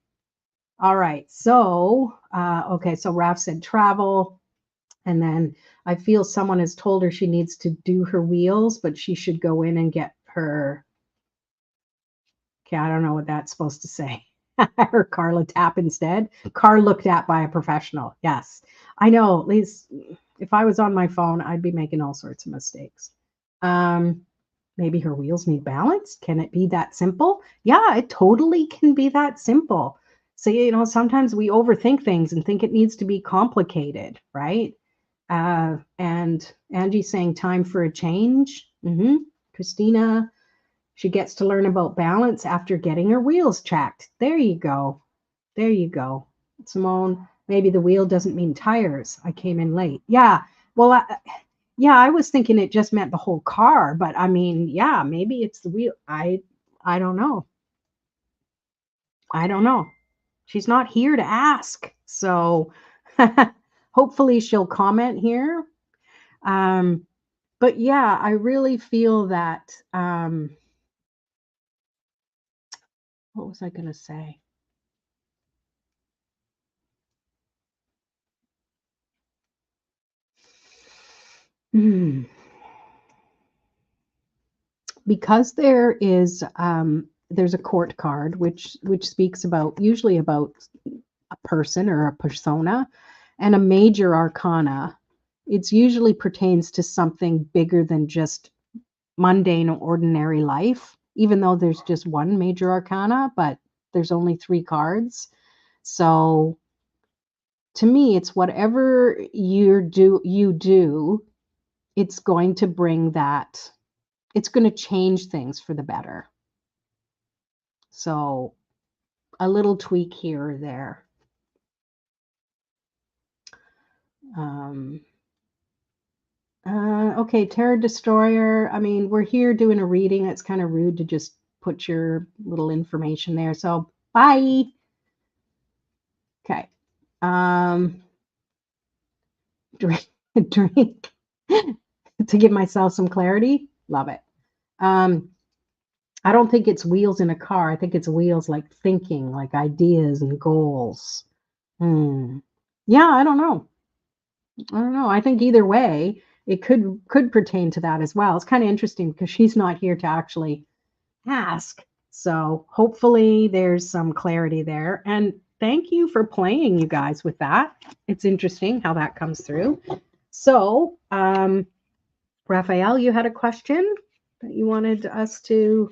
All right. So, okay. So Raf said travel. And then I feel someone has told her she needs to do her wheels, but she should go in and get her. Okay, I don't know what that's supposed to say. Her Carla tap instead. Car looked at by a professional. Yes, I know. At least if I was on my phone, I'd be making all sorts of mistakes. Maybe her wheels need balance. Can it be that simple? Yeah, it totally can be that simple. So, sometimes we overthink things and think it needs to be complicated, right? And Angie's saying time for a change. Christina, she gets to learn about balance after getting her wheels checked. There you go. There you go. Simone, maybe the wheel doesn't mean tires. I came in late. Yeah. Well, I was thinking it just meant the whole car, but I mean, yeah, maybe it's the wheel. I don't know. I don't know. She's not here to ask. So hopefully she'll comment here. But yeah, I really feel that, what was I going to say? Because there's a court card which speaks about usually about a person or a persona, and a major arcana. It's usually pertains to something bigger than just mundane or ordinary life, even though there's just one major arcana, but there's only 3 cards. So to me, it's whatever you do, it's going to bring that, it's going to change things for the better. So a little tweak here or there. Okay, Terror Destroyer. I mean, we're here doing a reading. It's kind of rude to just put your little information there. So bye. Okay. Drink to give myself some clarity. Love it. I don't think it's wheels in a car. I think it's wheels like thinking, like ideas and goals. Yeah, I don't know. I think either way, it could pertain to that as well. It's kind of interesting because she's not here to actually ask. So hopefully there's some clarity there. And thank you for playing, you guys, with that. It's interesting how that comes through. So, Raphael, you had a question that you wanted us to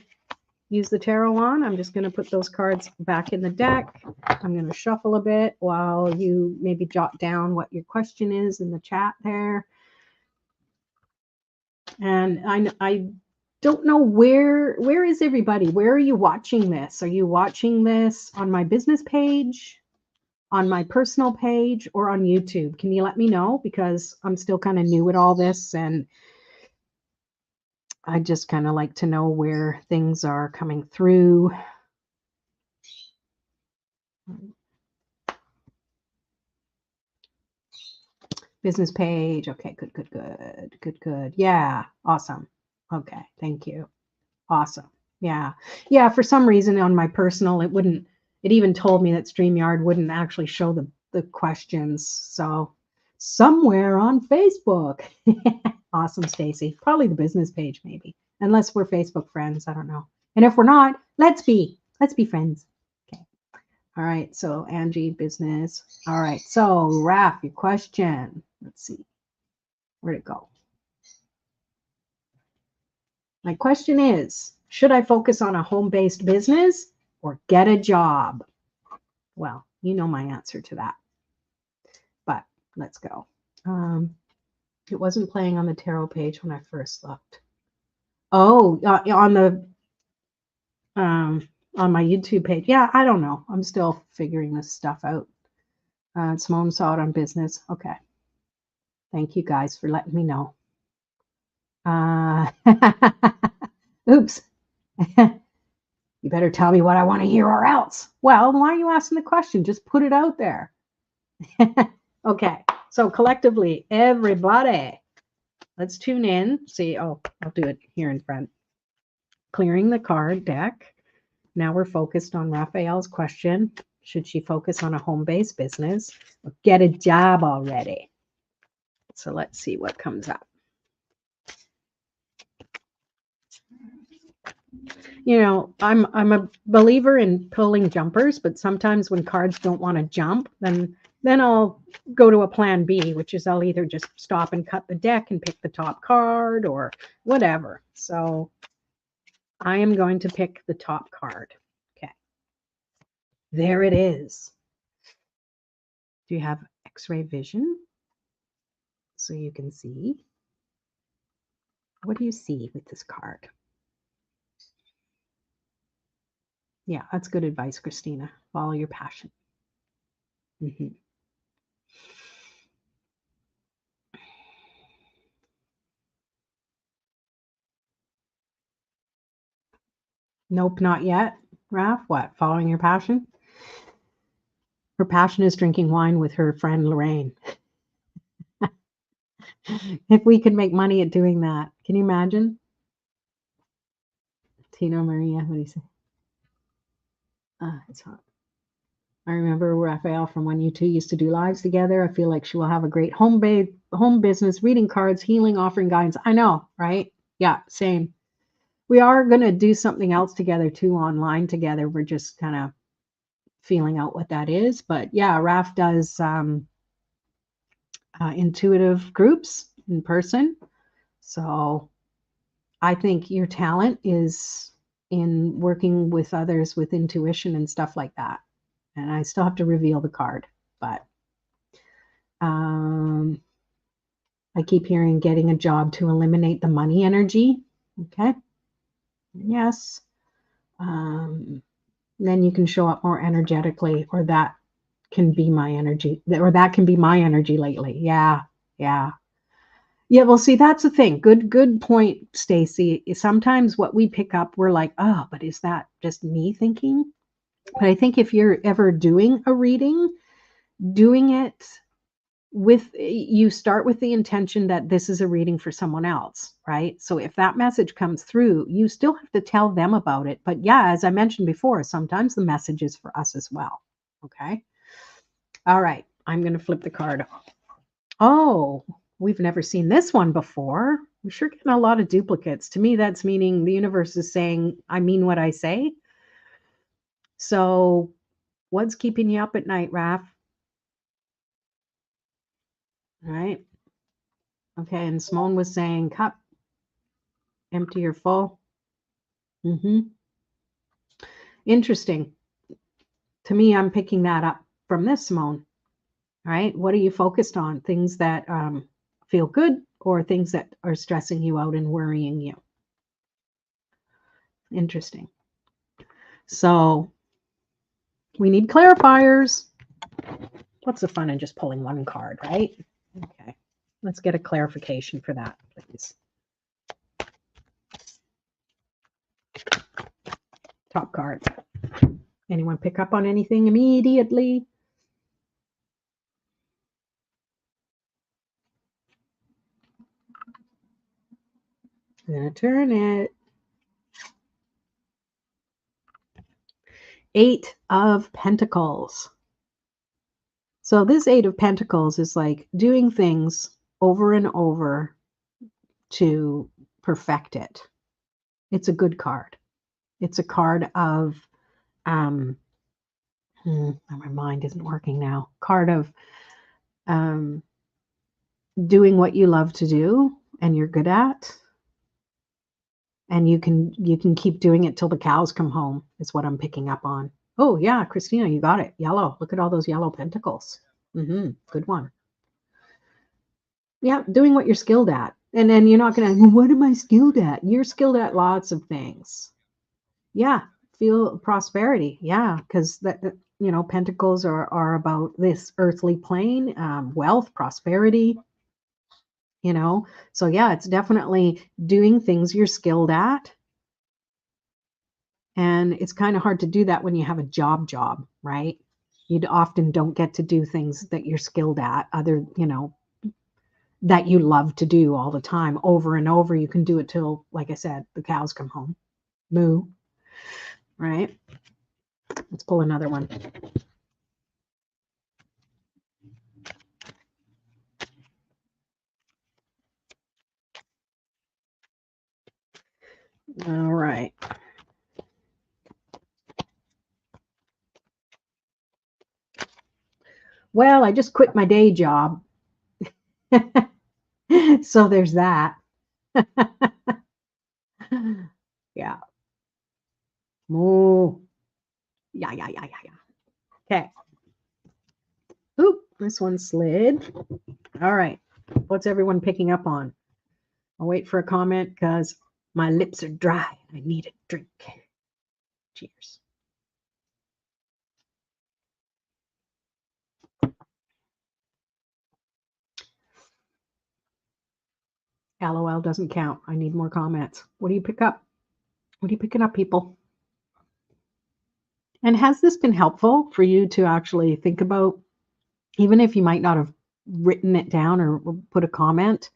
use the tarot on. I'm just going to put those cards back in the deck. I'm going to shuffle a bit while you maybe jot down what your question is in the chat there. And I don't know where is everybody? Where are you watching this? Are you watching this on my business page, on my personal page, or on YouTube? Can you let me know? Because I'm still kind of new at all this, and I just kind of like to know where things are coming through. Business page. Okay, good. Yeah, awesome. Okay, thank you. Awesome. Yeah. Yeah, for some reason on my personal, it even told me that StreamYard wouldn't actually show the questions. So somewhere on Facebook. Awesome, Stacy. Probably the business page, maybe. Unless we're Facebook friends. I don't know. And if we're not, let's be friends. Okay. All right. So Angie, business. All right. So Raph, your question. Let's see. Where'd it go? My question is, should I focus on a home-based business or get a job? Well, you know my answer to that. But let's go. It wasn't playing on the tarot page when I first looked. Oh, on my YouTube page. Yeah, I don't know. I'm still figuring this stuff out. Simone saw it on business. Okay. Thank you guys for letting me know. Oops. You better tell me what I want to hear or else. Well, why are you asking the question? Just put it out there. Okay. So collectively, everybody, let's tune in. See, oh, I'll do it here in front. Clearing the card deck. Now we're focused on Raphael's question. Should she focus on a home-based business or get a job already? So let's see what comes up. You know, I'm a believer in pulling jumpers, but sometimes when cards don't want to jump, then I'll go to a plan B, which is I'll either just stop and cut the deck and pick the top card or whatever. So I am going to pick the top card. Okay. There it is. Do you have X-ray vision? So you can see. What do you see with this card? Yeah, that's good advice, Christina. Follow your passion. Mm-hmm. Nope, not yet. Raph, what? Following your passion? Her passion is drinking wine with her friend Lorraine. If we could make money at doing that, can you imagine? Tina Maria, what do you say? It's hot. I remember Raphael from when you two used to do lives together. I feel like she will have a great home business, reading cards, healing, offering guidance. I know, right? Yeah, same. We are going to do something else together too, online together. We're just kind of feeling out what that is. But yeah, Raph does intuitive groups in person. So I think your talent is in working with others with intuition and stuff like that. And I still have to reveal the card, but I keep hearing getting a job to eliminate the money energy. Okay. Yes. Then you can show up more energetically, or that can be my energy, or that can be my energy lately. Yeah. Yeah. Yeah, well, see, that's the thing. Good point, Stacy. Sometimes what we pick up, we're like, oh, but is that just me thinking? But I think if you're ever doing a reading, doing it with, you start with the intention that this is a reading for someone else, right? So if that message comes through, you still have to tell them about it. But yeah, as I mentioned before, sometimes the message is for us as well. Okay. All right. I'm going to flip the card. Oh, we've never seen this one before. We're sure getting a lot of duplicates. To me, that's meaning the universe is saying, I mean what I say. So what's keeping you up at night, Raph? All right. Okay. And Simone was saying, cup, empty or full. Interesting. To me, I'm picking that up from this, Simone. All right. What are you focused on? Things that feel good or things that are stressing you out and worrying you? Interesting. So we need clarifiers. What's the fun in just pulling one card, right? Okay. Let's get a clarification for that, please. Top card. Anyone pick up on anything immediately? I'm going to turn it. 8 of Pentacles. So this 8 of Pentacles is like doing things over and over to perfect it. It's a good card. It's a card of, my mind isn't working now. Card of doing what you love to do and you're good at. And you can keep doing it till the cows come home is what I'm picking up on. Oh yeah, Christina, you got it. Yellow. Look at all those yellow pentacles. Good one. Yeah, doing what you're skilled at. And then you're not going to, what am I skilled at? You're skilled at lots of things. Yeah, feel prosperity. Yeah, because that, pentacles are about this earthly plane, wealth, prosperity, So yeah, it's definitely doing things you're skilled at. And it's kind of hard to do that when you have a job, right? You often don't get to do things that you're skilled at, that you love to do all the time, over and over. You can do it till, like I said, the cows come home. Moo. Right? Let's pull another one. All right. Well, I just quit my day job. So there's that. Yeah. Moo. Yeah. Okay. Oop, this one slid. All right. What's everyone picking up on? I'll wait for a comment because my lips are dry. I need a drink. Cheers. LOL doesn't count. I need more comments. What do you pick up? What are you picking up, people? And has this been helpful for you to actually think about, even if you might not have written it down or put a comment?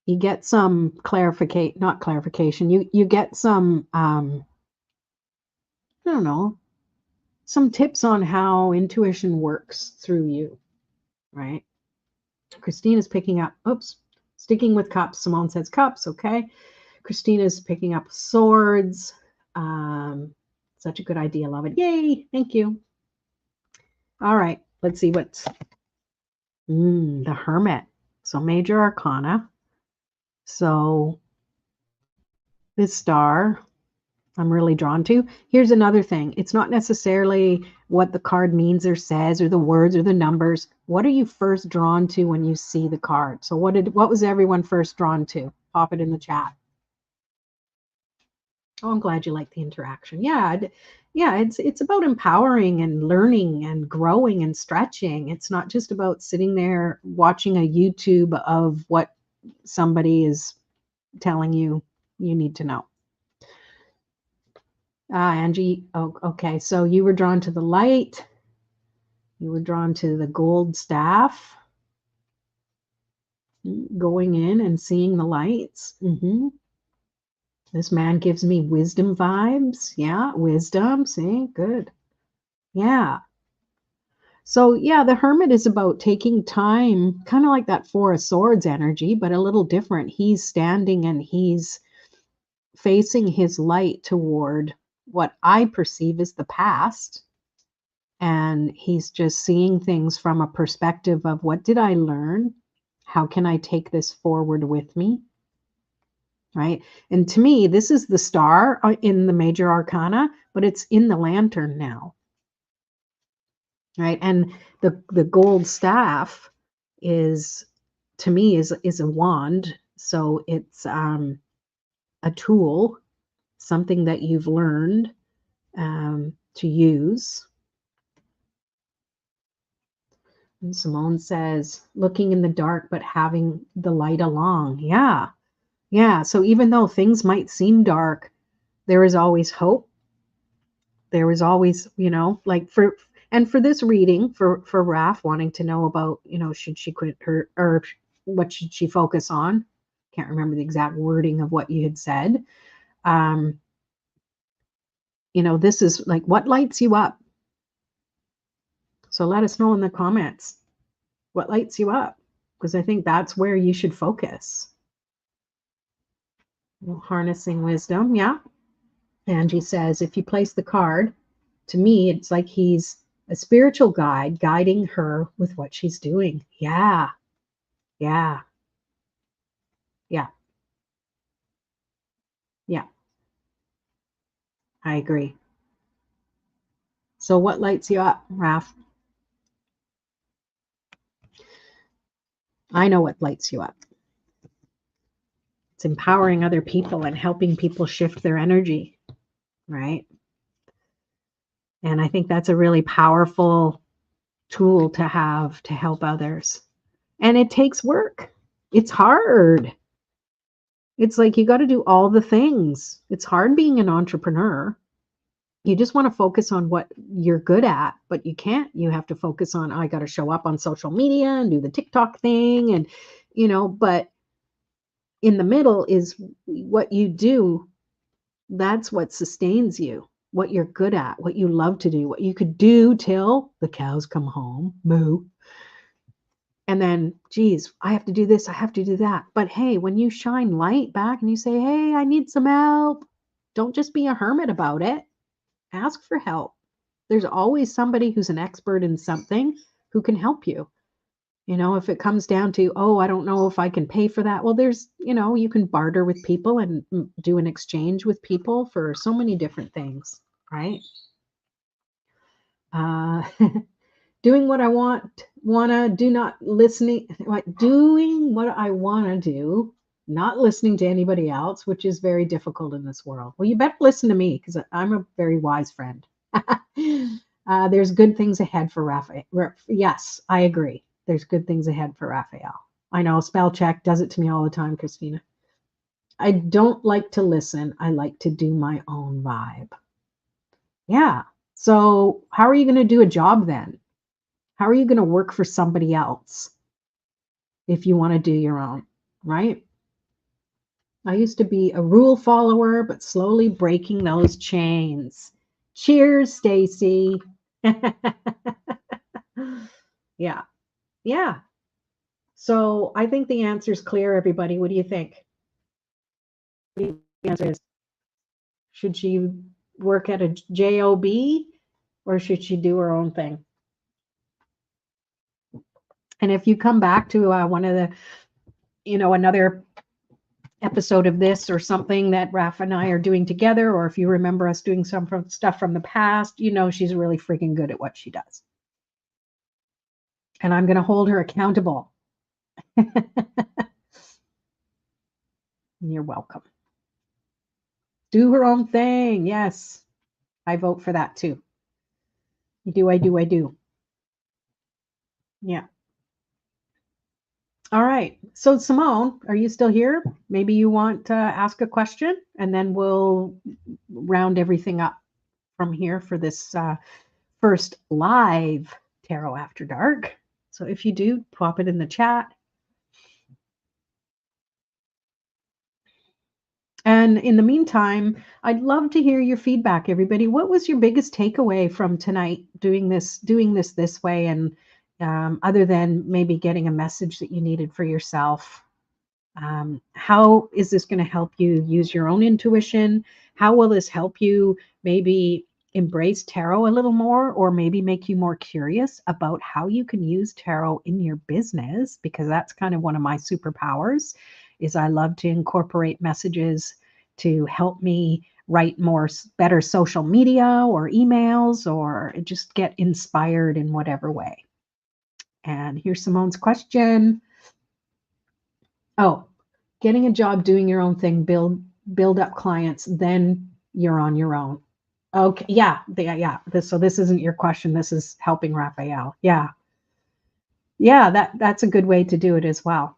You get some not clarification. You get some, I don't know, some tips on how intuition works through you, right? Christina's picking up, oops, sticking with cups. Simone says cups, okay. Christina's picking up swords. Such a good idea, love it. Yay, thank you. All right, let's see what's the Hermit. So major arcana. So this star I'm really drawn to. Here's another thing. It's not necessarily what the card means or says or the words or the numbers. What are you first drawn to when you see the card? So what was everyone first drawn to? Pop it in the chat. Oh, I'm glad you like the interaction. Yeah, it's about empowering and learning and growing and stretching. It's not just about sitting there watching a YouTube of what somebody is telling you need to know. Angie, oh, okay. So you were drawn to the light. You were drawn to the gold staff. Going in and seeing the lights. This man gives me wisdom vibes. Yeah, wisdom. See, good. Yeah. So yeah, the Hermit is about taking time, kind of like that Four of Swords energy, but a little different. He's standing and he's facing his light toward what I perceive as the past. And he's just seeing things from a perspective of what did I learn? How can I take this forward with me? Right. And to me, this is the star in the major arcana, but it's in the lantern now. Right. And the gold staff is, to me, is a wand. So it's a tool, something that you've learned to use. And Simone says, looking in the dark, but having the light along. Yeah. Yeah. So even though things might seem dark, there is always hope. There is always, like for this reading, for Raf wanting to know about, should she quit her, or what should she focus on? Can't remember the exact wording of what you had said. This is like, what lights you up? So let us know in the comments what lights you up, because I think that's where you should focus. Harnessing wisdom, yeah. Angie says, if you place the card, to me, it's like he's a spiritual guide guiding her with what she's doing. Yeah. Yeah. Yeah. Yeah. I agree. So what lights you up, Raf? I know what lights you up. It's empowering other people and helping people shift their energy, right? And I think that's a really powerful tool to have to help others. And it takes work. It's hard. It's like you got to do all the things. It's hard being an entrepreneur. You just want to focus on what you're good at, but you can't. You have to focus on, I got to show up on social media and do the TikTok thing. And, but in the middle is what you do. That's what sustains you, what you're good at, what you love to do, what you could do till the cows come home, moo. And then, geez, I have to do this, I have to do that. But hey, when you shine light back and you say, hey, I need some help, don't just be a hermit about it. Ask for help. There's always somebody who's an expert in something who can help you. If it comes down to, oh, I don't know if I can pay for that. Well, there's, you can barter with people and do an exchange with people for so many different things, right? Doing what I wanna do, not listening, doing what I wanna do, not listening to anybody else, which is very difficult in this world. Well, you better listen to me because I'm a very wise friend. There's good things ahead for Raphael. Yes, I agree. There's good things ahead for Raphael. I know, spell check does it to me all the time, Christina. I don't like to listen. I like to do my own vibe. Yeah. So how are you going to do a job then? How are you going to work for somebody else if you want to do your own, right? I used to be a rule follower, but slowly breaking those chains. Cheers, Stacy. Yeah. Yeah. So I think the answer is clear, everybody. What do you think? What do you think the answer is? Should she work at a job or should she do her own thing? And if you come back to one of the, another episode of this or something that Raph and I are doing together, or if you remember us doing some stuff from the past, she's really freaking good at what she does. And I'm going to hold her accountable. You're welcome. Do her own thing. Yes. I vote for that too. I do. Yeah. All right. So Simone, are you still here? Maybe you want to ask a question and then we'll round everything up from here for this first live Tarot After Dark. So if you do, pop it in the chat. And in the meantime, I'd love to hear your feedback, everybody. What was your biggest takeaway from tonight doing this way? And other than maybe getting a message that you needed for yourself, how is this going to help you use your own intuition? How will this help you maybe embrace tarot a little more, or maybe make you more curious about how you can use tarot in your business? Because that's kind of one of my superpowers, is I love to incorporate messages to help me write better social media or emails, or just get inspired in whatever way. And here's Simone's question. Oh, getting a job, doing your own thing, build up clients, then you're on your own. Okay, yeah. So this isn't your question. This is helping Raphael. Yeah. That's a good way to do it as well.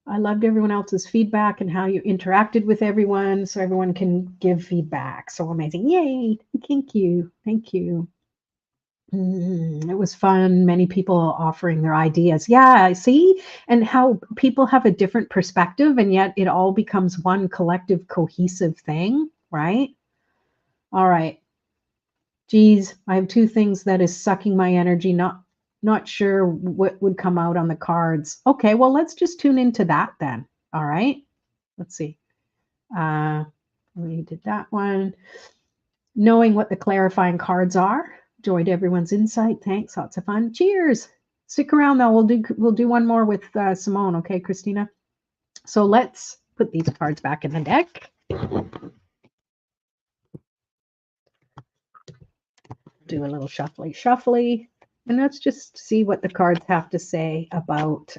I loved everyone else's feedback and how you interacted with everyone, so everyone can give feedback. So amazing. Yay. Thank you. It was fun. Many people offering their ideas. Yeah, see? And how people have a different perspective, and yet it all becomes one collective, cohesive thing, right? All right. Geez, I have two things that is sucking my energy. Not sure what would come out on the cards. Okay, well, let's just tune into that then. All right. Let's see. We did that one. Knowing what the clarifying cards are. Enjoyed everyone's insight. Thanks. Lots of fun. Cheers. Stick around though. We'll do one more with Simone. Okay, Christina. So let's put these cards back in the deck. Do a little shuffly, and let's just see what the cards have to say about,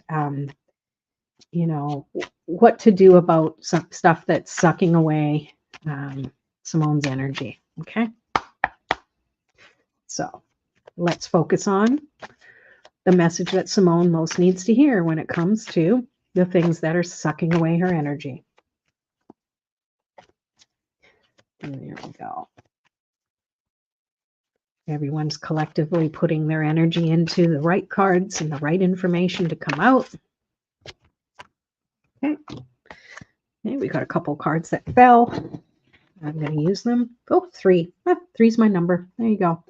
what to do about some stuff that's sucking away Simone's energy. Okay. So let's focus on the message that Simone most needs to hear when it comes to the things that are sucking away her energy. And there we go. Everyone's collectively putting their energy into the right cards and the right information to come out. Okay. Okay, we got a couple cards that fell. I'm going to use them. Oh, 3. Three's my number. There you go.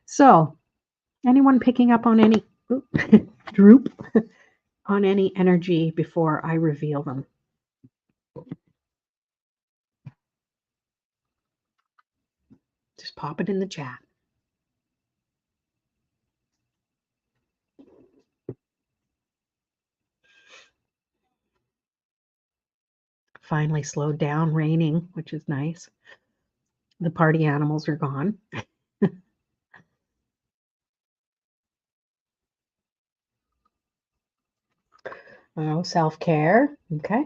So, anyone picking up on any droop on any energy before I reveal them? Just pop it in the chat. Finally slowed down, raining, which is nice. The party animals are gone. Oh, self-care. Okay.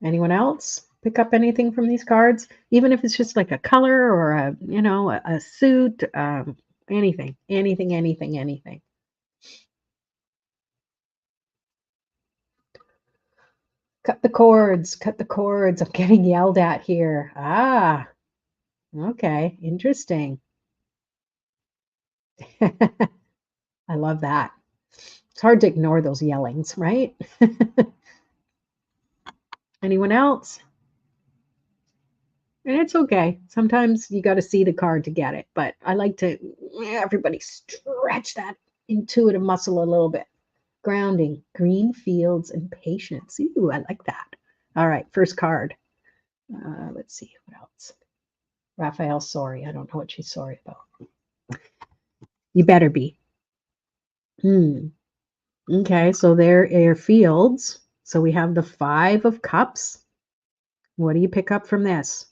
Anyone else pick up anything from these cards? Even if it's just like a color or a suit, anything. Cut the cords. I'm getting yelled at here. Ah, okay. Interesting. I love that. It's hard to ignore those yellings, right? Anyone else? And it's okay. Sometimes you got to see the card to get it, but I like to everybody stretch that intuitive muscle a little bit. Grounding, green fields, and patience. Ooh, I like that. All right, first card. Let's see what else. Raphael, sorry. I don't know what she's sorry about. You better be. Hmm. Okay, so there are fields. So we have the Five of Cups. What do you pick up from this?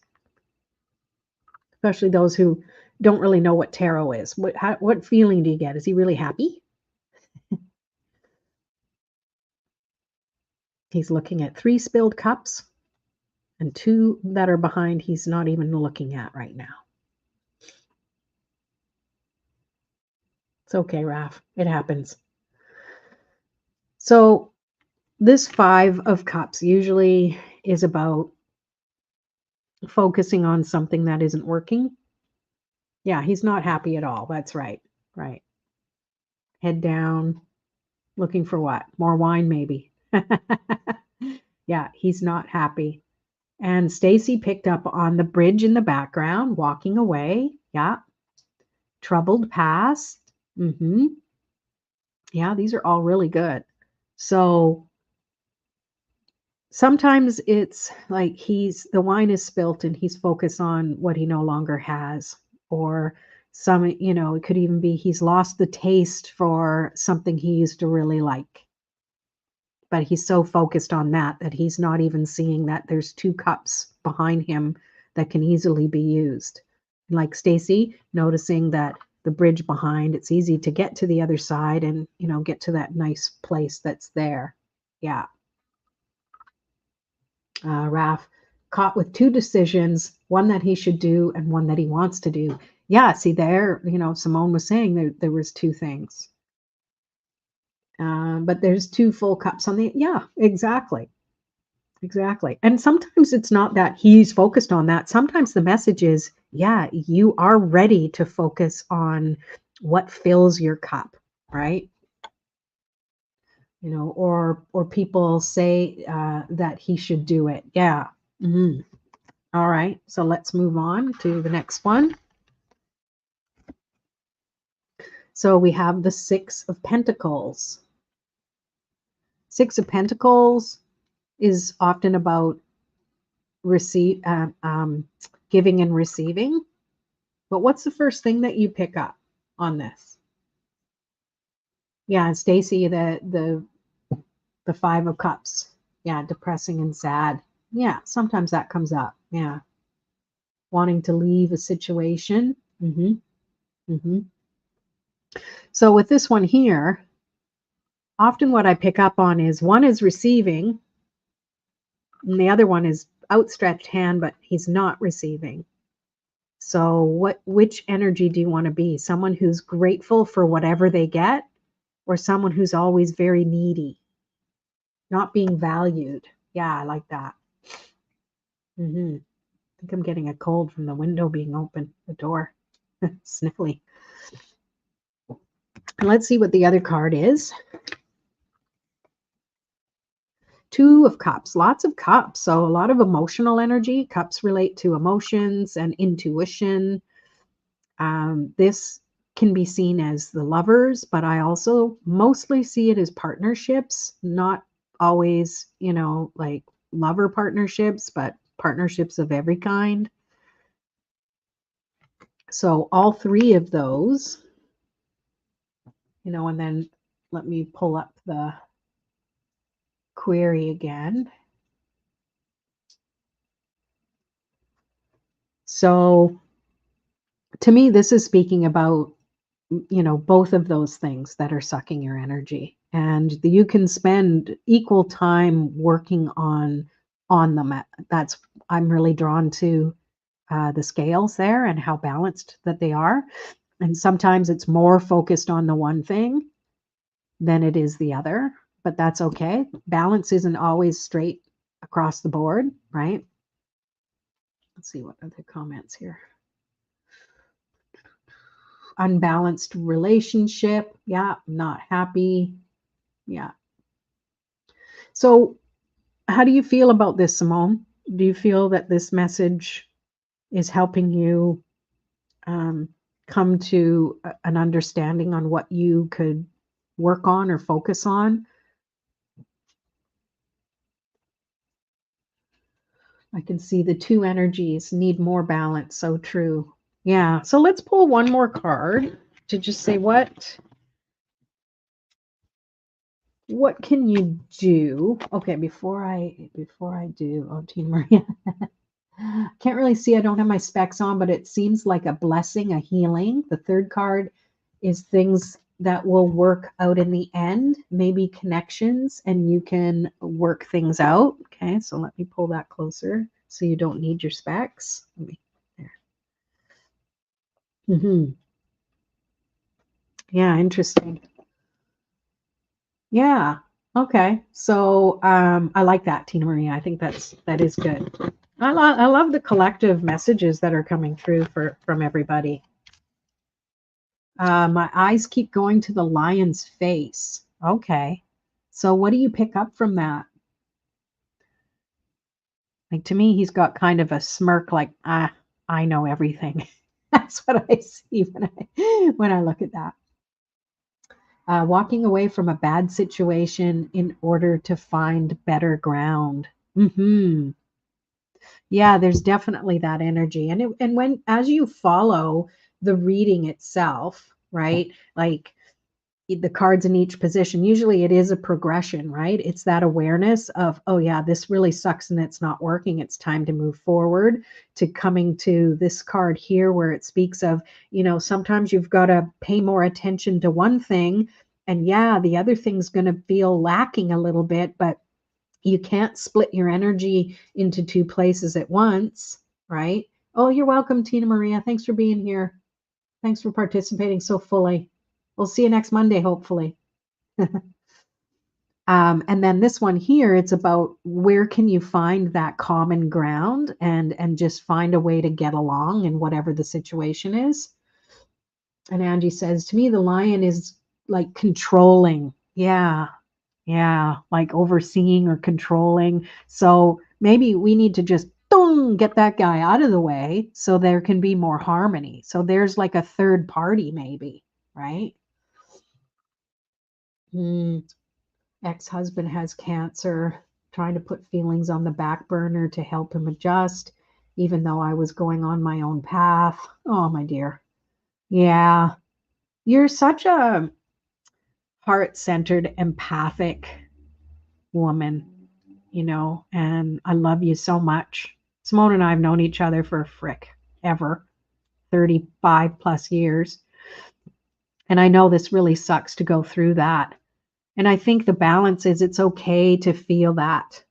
Especially those who don't really know what tarot is. What feeling do you get? Is he really happy? He's looking at 3 spilled cups and 2 that are behind he's not even looking at right now. It's okay, Raph. It happens. So this 5 of Cups usually is about focusing on something that isn't working. Yeah, he's not happy at all. That's right. Right. Head down, looking for what? More wine, maybe. Yeah, he's not happy. And Stacy picked up on the bridge in the background, walking away. Yeah. Troubled past. Mm-hmm. Yeah, these are all really good. So sometimes it's like the wine is spilt and he's focused on what he no longer has. Or it could even be he's lost the taste for something he used to really like. But he's so focused on that he's not even seeing that there's 2 cups behind him that can easily be used. Like Stacy, noticing that the bridge behind, it's easy to get to the other side and, get to that nice place that's there. Yeah. Raf, caught with 2 decisions, one that he should do and one that he wants to do. Yeah, see there, Simone was saying there was 2 things. But there's 2 full cups on yeah, exactly. Exactly. And sometimes it's not that he's focused on that. Sometimes the message is, yeah, you are ready to focus on what fills your cup, right? Or people say that he should do it. Yeah. Mhm. All right. So let's move on to the next one. So we have the Six of Pentacles. Six of Pentacles is often about giving and receiving. But what's the first thing that you pick up on this? Yeah, Stacy, the 5 of Cups. Yeah, depressing and sad. Yeah, sometimes that comes up. Yeah. Wanting to leave a situation. Mm-hmm. Mm-hmm. So with this one here, often what I pick up on is one is receiving, and the other one is outstretched hand, but he's not receiving. So which energy do you want to be? Someone who's grateful for whatever they get, or someone who's always very needy, not being valued? Yeah, I like that. Mm-hmm. I think I'm getting a cold from the window being open, the door. Sniffly. And let's see what the other card is. 2 of Cups, lots of cups. So a lot of emotional energy. Cups relate to emotions and intuition. This can be seen as the lovers, but I also mostly see it as partnerships, not always, like lover partnerships, but partnerships of every kind. So all 3 of those, and then let me pull up the query again. So to me, this is speaking about, both of those things that are sucking your energy. And you can spend equal time working on them. I'm really drawn to the scales there and how balanced that they are. And sometimes it's more focused on the one thing than it is the other, but that's okay. Balance isn't always straight across the board, right? Let's see what other comments here. Unbalanced relationship. Yeah, not happy. Yeah. So, how do you feel about this, Simone? Do you feel that this message is helping you come to an understanding on what you could work on or focus on. I can see the two energies need more balance. So true. Yeah. So let's pull one more card to just say what can you do? Okay, before I do, oh, Tina Maria. Can't really see. I don't have my specs on, but it seems like a blessing, a healing. The third card is things that will work out in the end, maybe connections, and you can work things out. Okay, so let me pull that closer so you don't need your specs. Let me there. Yeah, interesting. Yeah. Okay. So I like that, Tina Maria. I think that is good. I love the collective messages that are coming through from everybody. My eyes keep going to the lion's face. Okay. So what do you pick up from that? Like to me, he's got kind of a smirk like, I know everything. That's what I see when I look at that. Walking away from a bad situation in order to find better ground. Yeah, there's definitely that energy. And when as you follow the reading itself, right? Like the cards in each position, usually it is a progression, right? It's that awareness of, oh yeah, this really sucks and it's not working. It's time to move forward, to coming to this card here where it speaks of, sometimes you've got to pay more attention to one thing, and yeah, the other thing's going to feel lacking a little bit, but you can't split your energy into two places at once, right? Oh, you're welcome, Tina Maria. Thanks for being here. Thanks for participating so fully. We'll see you next Monday, hopefully. And then this one here, it's about where can you find that common ground and just find a way to get along in whatever the situation is. And Angie says, to me, the lion is like controlling. Yeah, yeah, like overseeing or controlling. So maybe we need to just get that guy out of the way so there can be more harmony. So there's like a third party, maybe, right? Ex-husband has cancer, trying to put feelings on the back burner to help him adjust, even though I was going on my own path. Oh, my dear. Yeah. You're such a heart-centered, empathic woman, and I love you so much. Simone and I have known each other for ever, 35 plus years. And I know this really sucks to go through that. And I think the balance is it's okay to feel that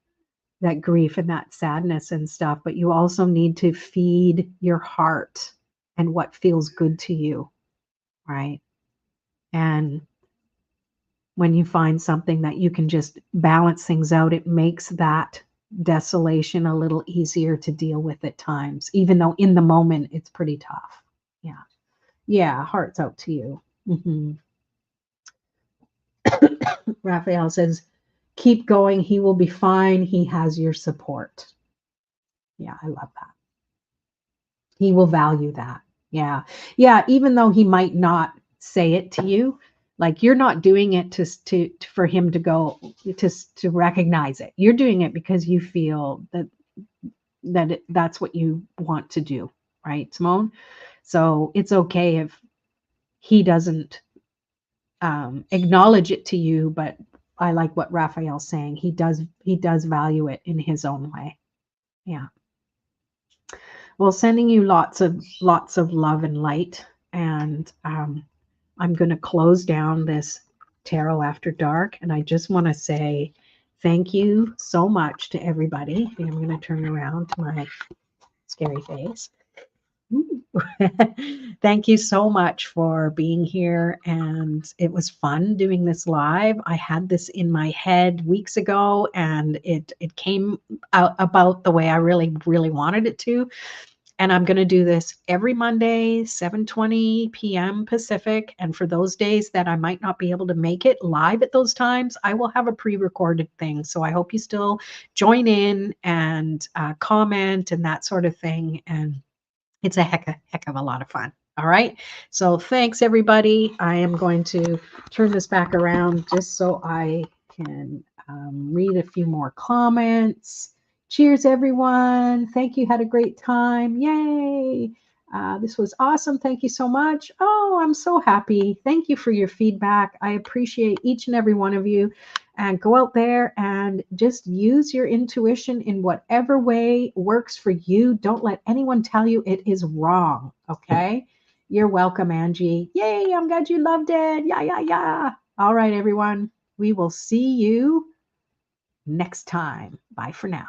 grief and that sadness and stuff, but you also need to feed your heart and what feels good to you, right? And when you find something that you can just balance things out, it makes that desolation a little easier to deal with at times, even though in the moment it's pretty tough. Yeah. Yeah. Heart's out to you. Raphael says, keep going. He will be fine. He has your support. Yeah. I love that. He will value that. Yeah. Yeah. Even though he might not say it to you, like you're not doing it to for him to go to recognize it. You're doing it because you feel that's what you want to do, right, Simone? So it's okay if he doesn't acknowledge it to you, but I like what Raphael's saying. He does value it in his own way. Yeah. Well, sending you lots of love and light, and I'm going to close down this Tarot After Dark, and I just want to say thank you so much to everybody. I'm going to turn around to my scary face. Thank you so much for being here, and it was fun doing this live. I had this in my head weeks ago, and it came out about the way I really wanted it to. And I'm going to do this every Monday, 7:20 p.m. Pacific. And for those days that I might not be able to make it live at those times, I will have a pre-recorded thing. So I hope you still join in and comment and that sort of thing. And It's a heck of a lot of fun. All right. So thanks, everybody. I am going to turn this back around just so I can read a few more comments. Cheers, everyone. Thank you. Had a great time. Yay. This was awesome. Thank you so much. Oh, I'm so happy. Thank you for your feedback. I appreciate each and every one of you. And go out there and just use your intuition in whatever way works for you. Don't let anyone tell you it is wrong. Okay. You're welcome, Angie. Yay. I'm glad you loved it. Yeah, yeah, yeah. All right, everyone. We will see you next time. Bye for now.